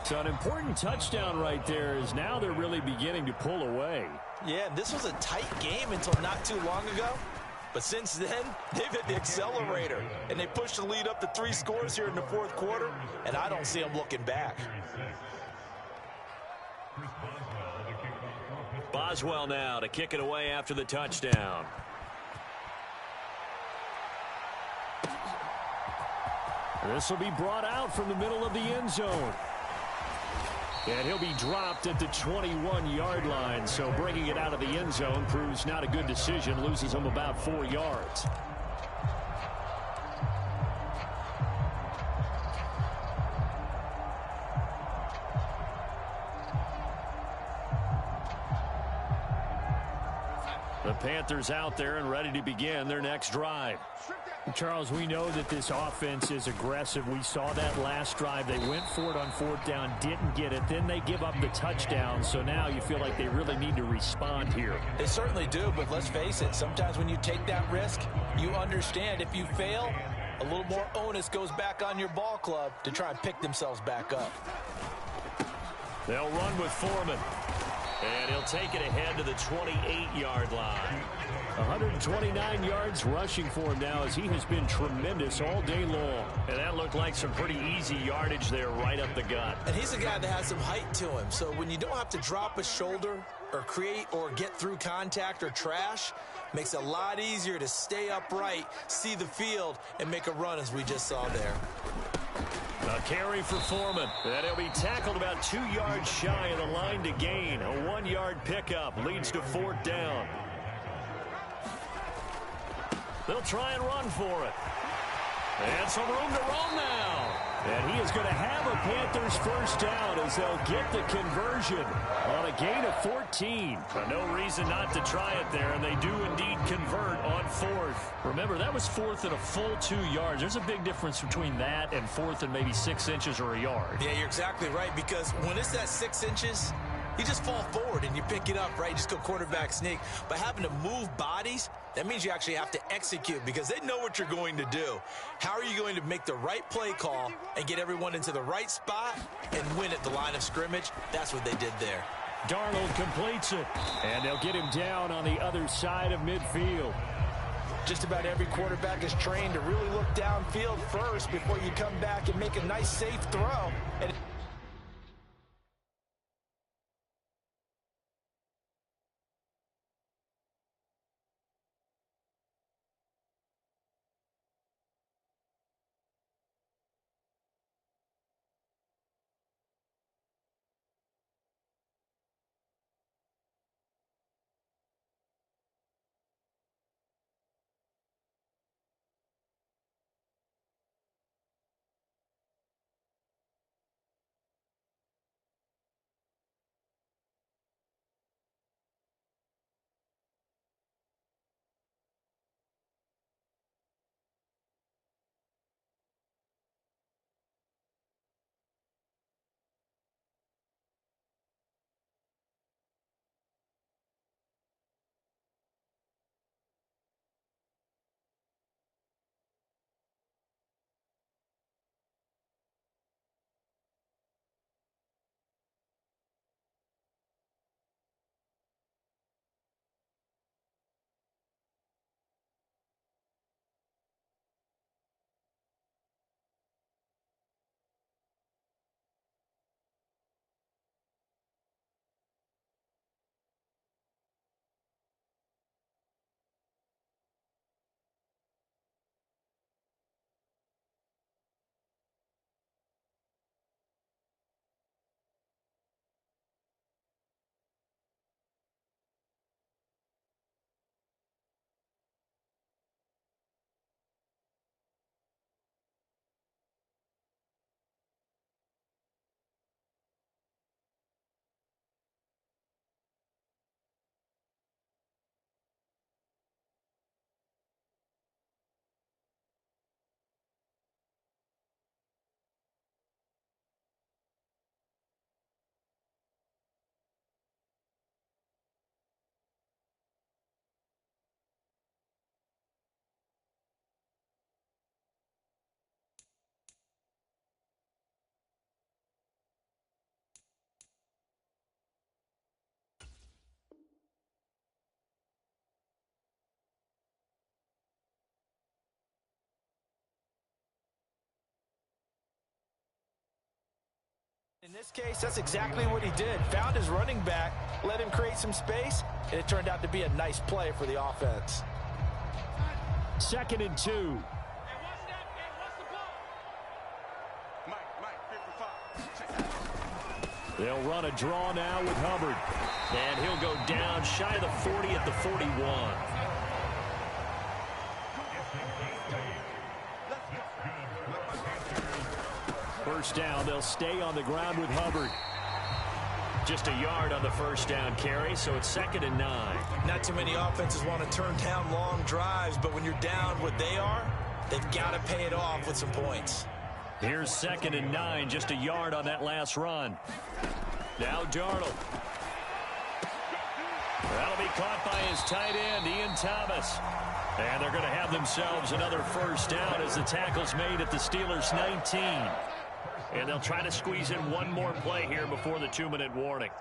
So an important touchdown right there is now they're really beginning to pull away. Yeah, this was a tight game until not too long ago. But since then, they've hit the accelerator. And they pushed the lead up to 3 scores here in the 4th quarter. And I don't see them looking back. Boswell now to kick it away after the touchdown. This will be brought out from the middle of the end zone. And he'll be dropped at the 21-yard line. So bringing it out of the end zone proves not a good decision. Loses him about 4 yards. The Panthers out there and ready to begin their next drive. Charles, we know that this offense is aggressive. We saw that last drive. They went for it on 4th down, didn't get it. Then they give up the touchdown. So now you feel like they really need to respond here. They certainly do, but let's face it. Sometimes when you take that risk, you understand if you fail, a little more onus goes back on your ball club to try and pick themselves back up. They'll run with Foreman. And he'll take it ahead to the 28-yard line. 129 yards rushing for him now as he has been tremendous all day long. And that looked like some pretty easy yardage there right up the gut. And he's a guy that has some height to him. So when you don't have to drop a shoulder or create or get through contact or trash, makes it a lot easier to stay upright, see the field, and make a run as we just saw there. A carry for Foreman. And he'll be tackled about 2 yards shy of the line to gain. A 1-yard pickup leads to 4th down. They'll try and run for it. And some room to roam now. And he is going to have a Panthers first down as they'll get the conversion on a gain of 14. No reason not to try it there, and they do indeed convert on 4th. Remember, that was 4th and a full 2 yards. There's a big difference between that and 4th and maybe 6 inches or a yard. Yeah, you're exactly right, because when it's that 6 inches, you just fall forward and you pick it up, right? You just go quarterback sneak. But having to move bodies, that means you actually have to execute because they know what you're going to do. How are you going to make the right play call and get everyone into the right spot and win at the line of scrimmage? That's what they did there. Darnold completes it, and they'll get him down on the other side of midfield. Just about every quarterback is trained to really look downfield first before you come back and make a nice, safe throw. And in this case, that's exactly what he did. Found his running back, let him create some space, and it turned out to be a nice play for the offense. 2nd and 2. They'll run a draw now with Hubbard. And he'll go down shy of the 40 at the 41. First down, they'll stay on the ground with Hubbard. just a yard on the first down carry, so it's 2nd and 9. Not too many offenses want to turn down long drives, but when you're down what they are, they've got to pay it off with some points. Here's 2nd and 9, just a yard on that last run. Now Darnold. That'll be caught by his tight end, Ian Thomas. And they're going to have themselves another first down as the tackle's made at the Steelers' 19. And they'll try to squeeze in one more play here before the 2-minute warning.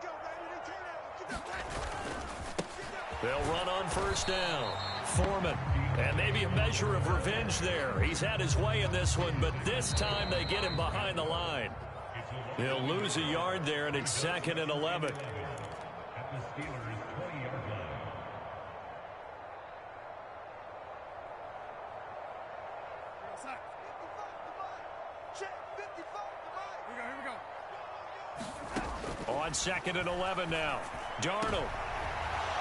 They'll run on first down. Foreman. And maybe a measure of revenge there. He's had his way in this one, but this time they get him behind the line. They'll lose a yard there, and it's 2nd and 11. On 2nd and 11 now. Darnold.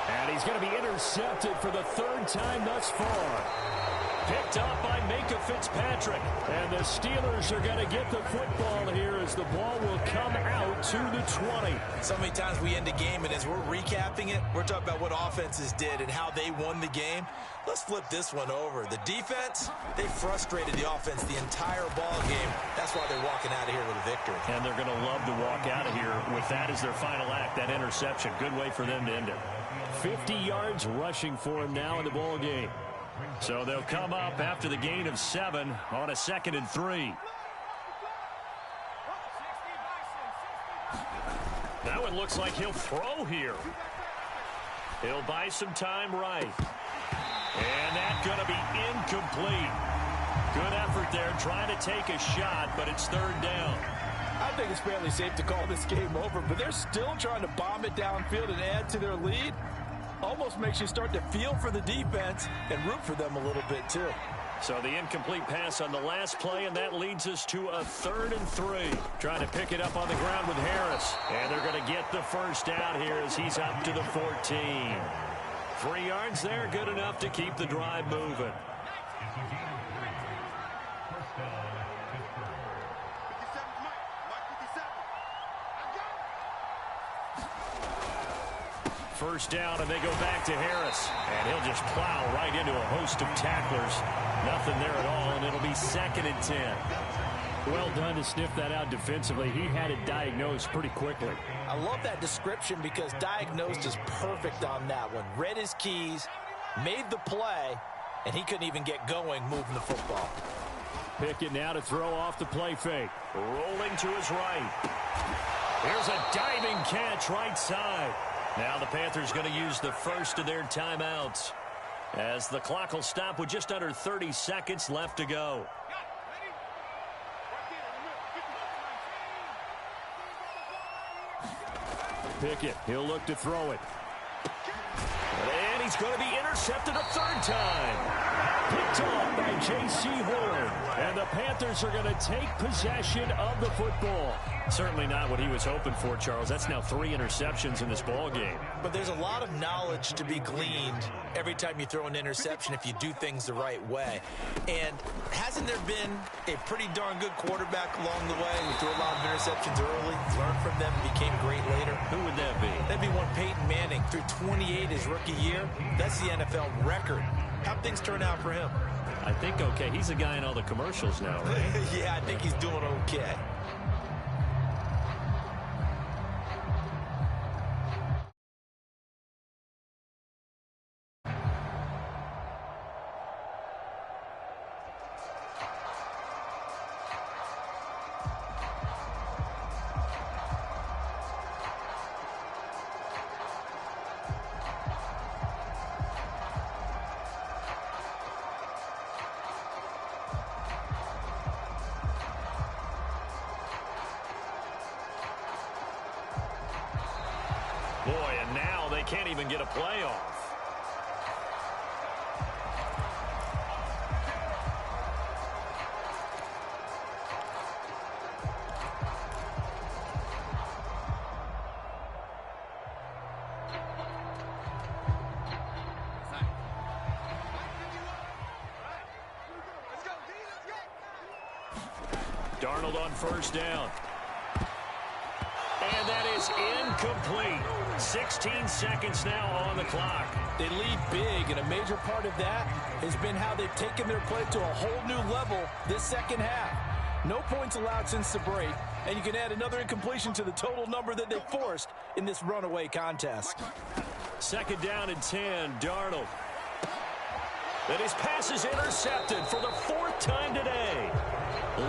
And he's going to be intercepted for the 3rd time thus far. Picked up by Minka Fitzpatrick. And the Steelers are going to get the football here as the ball will come out to the 20. So many times we end a game, and as we're recapping it, we're talking about what offenses did and how they won the game. Let's flip this one over. The defense, they frustrated the offense the entire ball game. That's why they're walking out of here with a victory. And they're going to love to walk out of here with that as their final act, that interception. Good way for them to end it. 50 yards rushing for him now in the ball game. So they'll come up after the gain of 7 on a 2nd and 3. That one looks like he'll throw here. He'll buy some time right. And that's going to be incomplete. Good effort there trying to take a shot, but it's 3rd down. I think it's fairly safe to call this game over, but they're still trying to bomb it downfield and add to their lead. Almost makes you start to feel for the defense and root for them a little bit too. So the incomplete pass on the last play, and that leads us to a 3rd and 3. Trying to pick it up on the ground with Harris. And they're going to get the first down here as he's up to the 14. 3 yards there, good enough to keep the drive moving. First down, and they go back to Harris. And he'll just plow right into a host of tacklers. Nothing there at all, and it'll be 2nd and 10. Well done to sniff that out defensively. He had it diagnosed pretty quickly. I love that description because diagnosed is perfect on that one. Read his keys, made the play, and he couldn't even get going moving the football. Pickett now to throw off the play fake. Rolling to his right. Here's a diving catch right side. Now the Panthers going to use the first of their timeouts as the clock will stop with just under 30 seconds left to go. Pickett, he'll look to throw it. And he's going to be intercepted a 3rd time. Picked off by J.C. Horn. And the Panthers are going to take possession of the football. Certainly not what he was hoping for, Charles. That's now 3 interceptions in this ball game. But there's a lot of knowledge to be gleaned every time you throw an interception if you do things the right way. And hasn't there been a pretty darn good quarterback along the way who threw a lot of interceptions early, learned from them, and became great later? Who would that be? That'd be one Peyton Manning. Threw 28 his rookie year. That's the NFL record. How'd things turn out for him? I think okay. He's a guy in all the commercials now, right? Yeah, I think he's doing okay. Boy, and now they can't even get a play off. Darnold on first down. And that is incomplete. 16 seconds now on the clock. They lead big, and a major part of that has been how they've taken their play to a whole new level this second half. No points allowed since the break, and you can add another incompletion to the total number that they forced in this runaway contest. Second down and 10, Darnold. And his pass is intercepted for the 4th time today.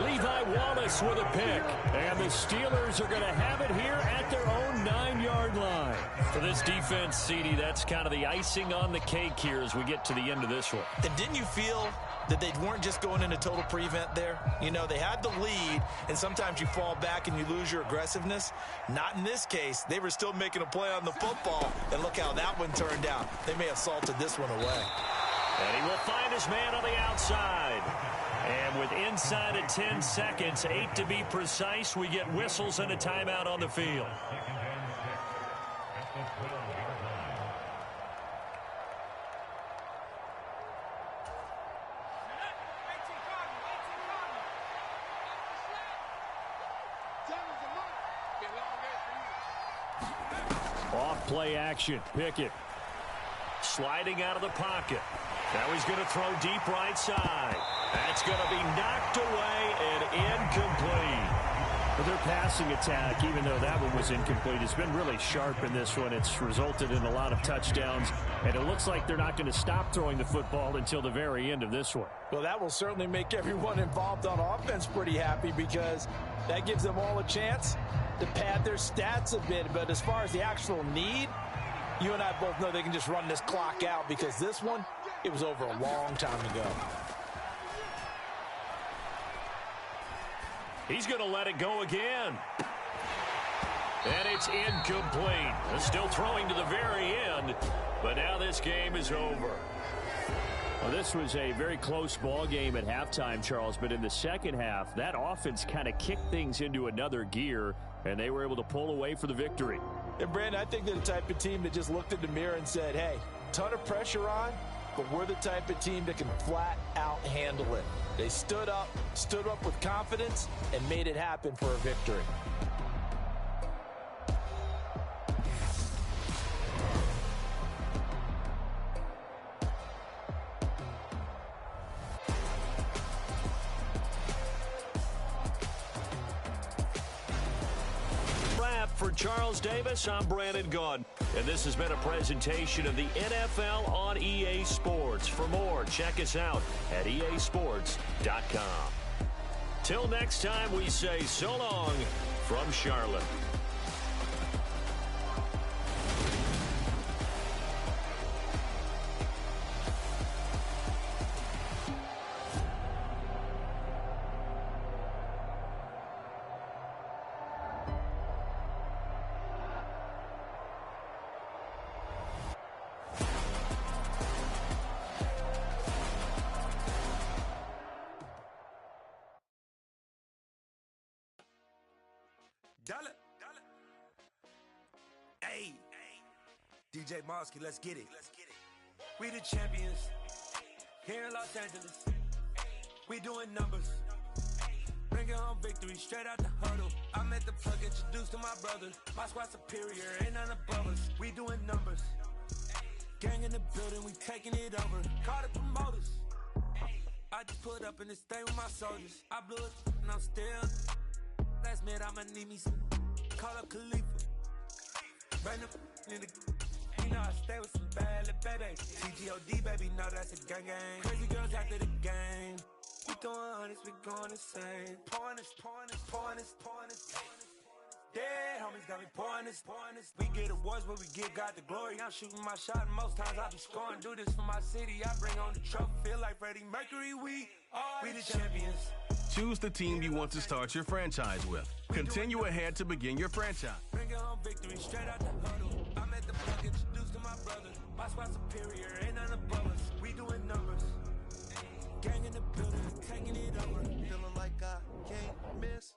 Levi Wallace with a pick. And the Steelers are going to have it here at their own 9-yard line. For this defense, CD, that's kind of the icing on the cake here as we get to the end of this one. And didn't you feel that they weren't just going into total prevent there? You know, they had the lead, and sometimes you fall back and you lose your aggressiveness. Not in this case. They were still making a play on the football, and look how that one turned out. They may have salted this one away. And he will find his man on the outside. And with inside of 10 seconds, 8 to be precise, we get whistles and a timeout on the field. Off play action. Pickett sliding out of the pocket. Now he's going to throw deep right side. That's going to be knocked away and incomplete. But their passing attack, even though that one was incomplete, has been really sharp in this one. It's resulted in a lot of touchdowns, and it looks like they're not going to stop throwing the football until the very end of this one. Well, that will certainly make everyone involved on offense pretty happy, because that gives them all a chance to pad their stats a bit. But as far as the actual need, you and I both know they can just run this clock out, because this one, it was over a long time ago. He's going to let it go again. And it's incomplete. They're still throwing to the very end, but now this game is over. Well, this was a very close ball game at halftime, Charles, but in the second half, that offense kind of kicked things into another gear, and they were able to pull away for the victory. And, Brandon, I think they're the type of team that just looked in the mirror and said, hey, ton of pressure on, but we're the type of team that can flat out handle it. They stood up with confidence, and made it happen for a victory. For Charles Davis, I'm Brandon Gaudin, and this has been a presentation of the NFL on EA Sports. For more, check us out at easports.com. Till next time, we say so long from Charlotte. Hey, DJ Mosky, let's get it. We the champions here in Los Angeles. We doing numbers. Bringing home victory straight out the huddle. I'm at the plug, introduced to my brothers. My squad superior, ain't none above us. We doing numbers. Gang in the building, we taking it over. Call the promoters. I just put up in this thing with my soldiers. I blew it and I'm still. Last minute I'ma need me some. Call up Khalifa. Random in the. You know I stay with some bad little babies. CGOD baby, know that's a gang gang. Crazy girls after the game. We throwing hundreds, we going insane. Pouring this. Dead homies got me pouring this. We get awards, but we give God the glory. I'm shooting my shot, and most times I be scoring. Do this for my city, I bring on the trophy. Feel like Freddie Mercury, we the champions. Choose the team you want to start your franchise with. Continue ahead to begin your franchise. Bring home victory straight out the huddle. I'm at the plug, introduced to my brother. My squad superior, ain't none above us. We doing numbers. Gang in the building, taking it over. Feeling like I can't miss.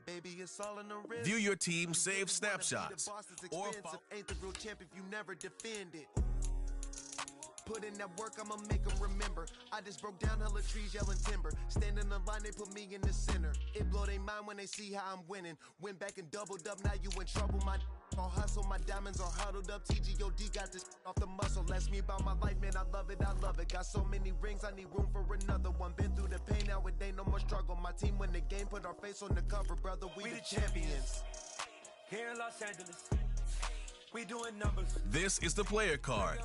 Baby, it's all in the wrist. View your team save snapshots or ain't the real champ if you never defend it. put in that work, I'ma make them remember. I just broke down hella trees, yelling timber. Standing in line, they put me in the center. It blow their mind when they see how I'm winning. Went back and doubled up, now you in trouble. My all hustle, my diamonds are huddled up. TGOD got this off the muscle. Ask me about my life, man, I love it, I love it. Got so many rings, I need room for another one. Been through the pain, now it ain't no more struggle. My team win the game, put our face on the cover, brother. We the champions. Here in Los Angeles, we doing numbers. This is the player card.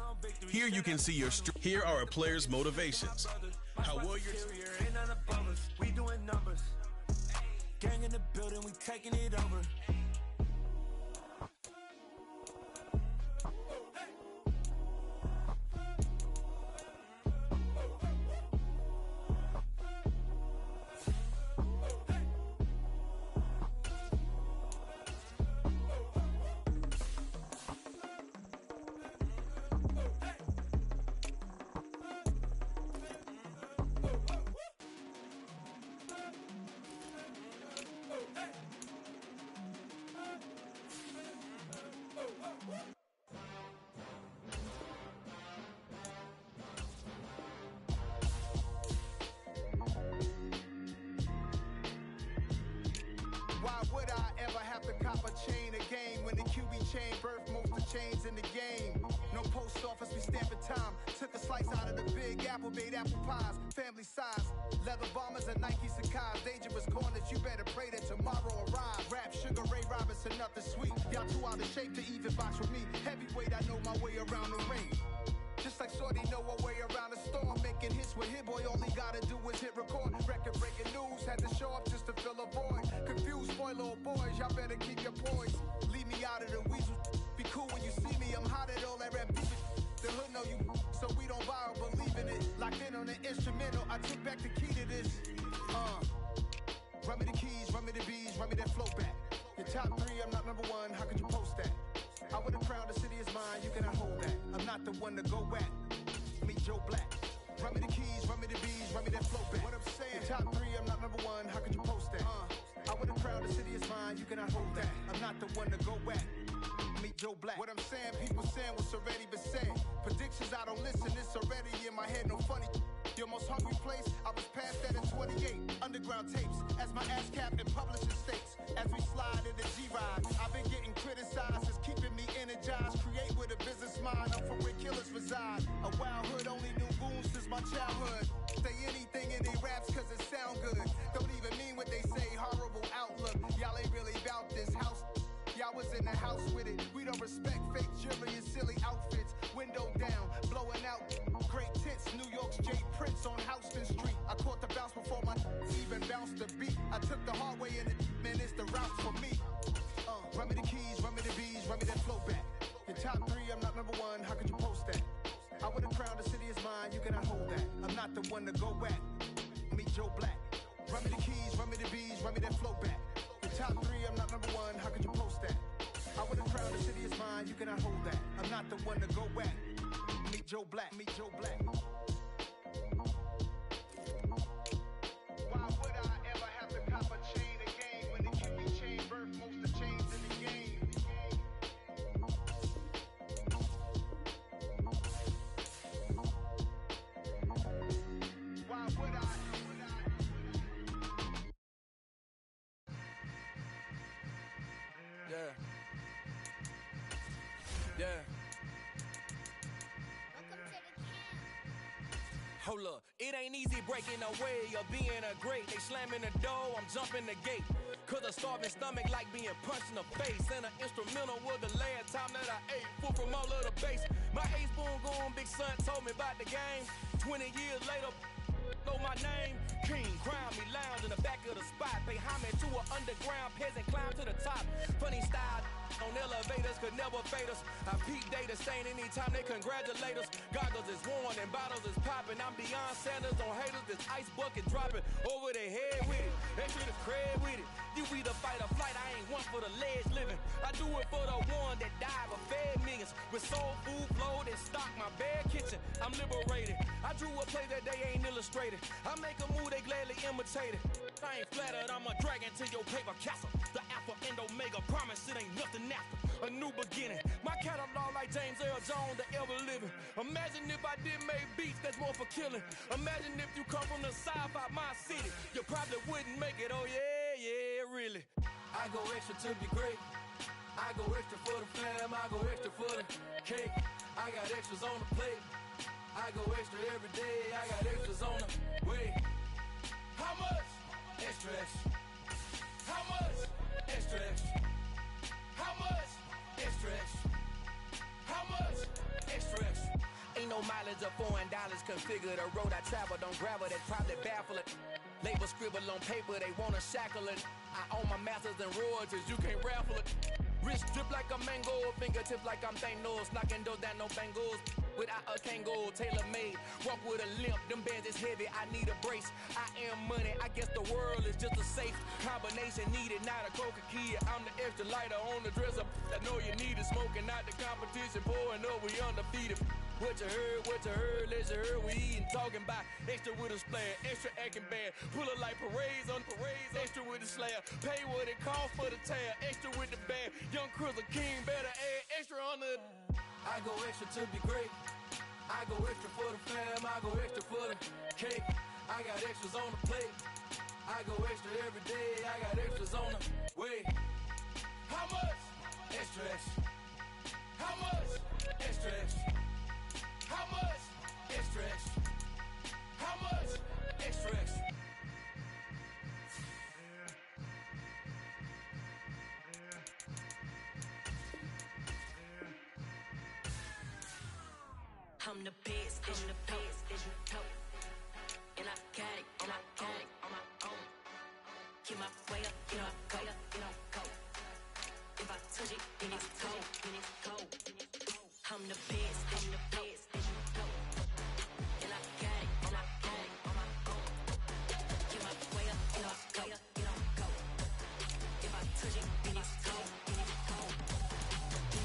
Here you can see your here are a player's motivations. How well Ain't none above us. We doing numbers. Gang in the building, we taking it over. Why would I ever have to cop a chain again when the QB chain birthed most of chains in the game? No post office, we stamping time. Took a slice out of the big apple, made apple pies, family size. Leather bombers and Nike Sacai's. Dangerous corners, you better pray that tomorrow arrives. Rap, Sugar Ray Robinson, nothing sweet. Y'all too out of shape to even box with me. Heavyweight, I know my way around the ring. Just like Shorty know her way around the storm. Making hits with Hit Boy, all he gotta do is hit record. Record breaking news, had to show up just to fill a void. Confused, spoiler boys, y'all better keep your poise. Leave me out of the weasel. Be cool when you see me, I'm hot at all that rap beef. The hood know you, so we don't borrow, believe in it. Locked in on the instrumental, I took back the key to this. Run me the keys, run me the bees, run me that flow back. Your top three, I'm not number one, how could you post that? I would've crowned the city is mine, you cannot hold that. I'm not the one to go at. Meet Joe Black. Run me the keys, run me the bees, run me that flow back. What I'm saying, your top three, I'm not number one, how could you post that? I would've crowned the city is mine, you cannot hold that. I'm not the one to go at. Meet Joe Black. What I'm saying, people saying what's already been said. Predictions, I don't listen, it's already in my head, no funny. Your most hungry place, I was past that in 28. Underground tapes, as my ass cap in publishing states. As we slide in the G-Ride, I've been getting criticized, it's keeping me energized. Create with a business mind, I'm from where killers reside. A wild hood, only knew goons since my childhood. Say anything in they raps cause it sound good. Don't even mean what they say, horrible outlook. Y'all ain't really about this house. Y'all was in the house with it. We don't respect fake jewelry and silly outfits. Window down, blowing out. Great tits, New York's J. Prince on Houston Street. I caught the bounce before my even bounced the beat. I took the hard way in it, man, it's the route for me. Run me the keys, run me the bees, run me that flow back. Your top three, I'm not number one, how could you post that? I would've crowned the city is mine, you cannot hold that. I'm not the one to go at. Meet Joe Black. Run me the keys, run me the bees, run me that flow back. Your top three, I'm not number one, how could you post that? I would've crowned the city is mine, you cannot hold that. I'm not the one to go at. Meet Joe Black, meet Joe Black. Why would I ever have to cop a chain again when the QB chain birthed most of chains in the game? Why would I? Yeah. Yeah. Hold up, it ain't easy breaking away or being a great. They slamming the door, I'm jumping the gate. Cause a starving stomach like being punched in the face. And an instrumental was the last time that I ate food from all of the base. My ace boom goon, big son told me about the game. 20 years later, know my name. King, crown me, lounge in the back of the spot. Pay homage to an underground peasant, climb to the top. Funny style on elevators could never fade us. I peep data stain anytime they congratulate us. Goggles is worn and bottles is popping. I'm beyond Sanders on haters, this ice bucket dropping over their head with it. They treat us cred with it. You either fight or flight, I ain't one for the ledge living. I do it for the one that died but fed millions. With soul food flowed and stock my bare kitchen. I'm liberated. I drew a play that they ain't illustrated. I make a move, they gladly imitate it. I ain't flattered, I'm a dragon to your paper castle. The alpha and omega, promise it ain't nothing after. a new beginning. My catalog like James Earl Jones, the ever living. Imagine if I did make beats that's more for killing. Imagine if you come from the south out my city, you probably wouldn't make it. Oh yeah, really. I go extra to be great. I go extra for the fam. I go extra for the cake. I got extras on the plate. I go extra every day. I got extras on the way. How much? Extra, extra. How much? Extra, extra. How much? Extra, extra. How much? Extra, extra. Ain't no mileage of $4 configure the road I travel. Don't gravel, that probably baffle it. Label scribble on paper, they wanna shackle it. I own my masters and royalties, you can't raffle it. Wrist drip like a mango, fingertip like I'm Thanos. Knocking those down, no bangles. Without a Kango, tailor-made. Walk with a limp, them bands is heavy, I need a brace. I am money, I guess the world is just a safe combination needed, not a coca key. I'm the extra lighter on the dresser. I know you need it, smoking out the competition, pouring up, we undefeated. What you heard, let you heard, we eating, talking about extra with a splash, extra acting bad. Pull it like parades on parades, extra with the slab. Pay what it costs for the tab, extra with the bag. Young Cruz, a king, better add extra on the. I go extra to be great. I go extra for the fam. I go extra for the cake. I got extras on the plate. I go extra every day. I got extras on the way. How much? Extra, extra. How much? Extra, extra. How much? Extra, extra. How much? Extra, extra. I'm the best, I'm the best, as you know. And I got it, and I got it on my own. Keep my way up, get on go, get on go. If I touch it, then it's cold, then it's cold. I'm the best, as you know. And I got it, and I got it on my own. Keep my way up, get on go, get on go. If I touch it, then it's cold, then it's cold.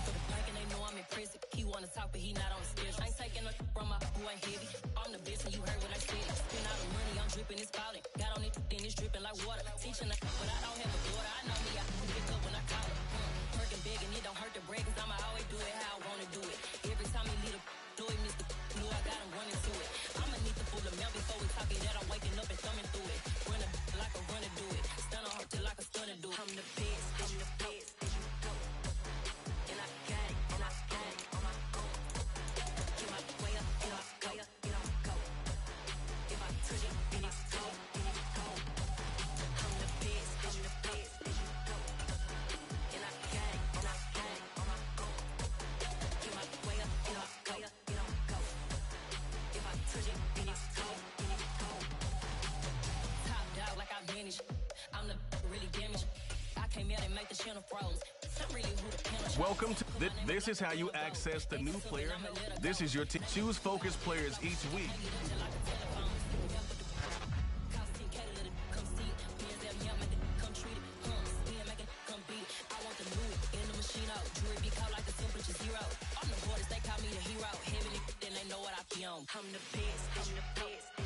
For the blank and they know I'm impressive. He wanna talk, but he not on the schedule. I ain't taking no from my boy ain't heavy. I'm the best and you heard what I said. Spend all the money, I'm dripping, it's falling. Got on it, then it's dripping like water. Teaching her, but I don't have a daughter. I know me, I can pick up when I call her. Working big and it don't hurt the bread, cause I'ma always do it how I wanna do it. Every time he lead a do it, Mr. Knew I got him running to it. I'ma need the full of milk before we talk it that I'm waking up and thumbing through it. Run a like a runner do it. Stun on her till like a stunner do it. I'm the best, I'm the best. And I got it, and I got it on my own. Get my way up, get on go, get on go. If I touch it, then it's cold, then it's cold. I'm the best, I'm the best. And I got it, and I got it on my own. Get my way up, get on go, get on go. If I touch it, then it's cold, then it's cold. Top dog like I manage. I'm the really damaged. I came out and make the channel froze. Welcome to this is how you access the new player. This is your team. Choose focus players each week. I'm the best, I'm the best.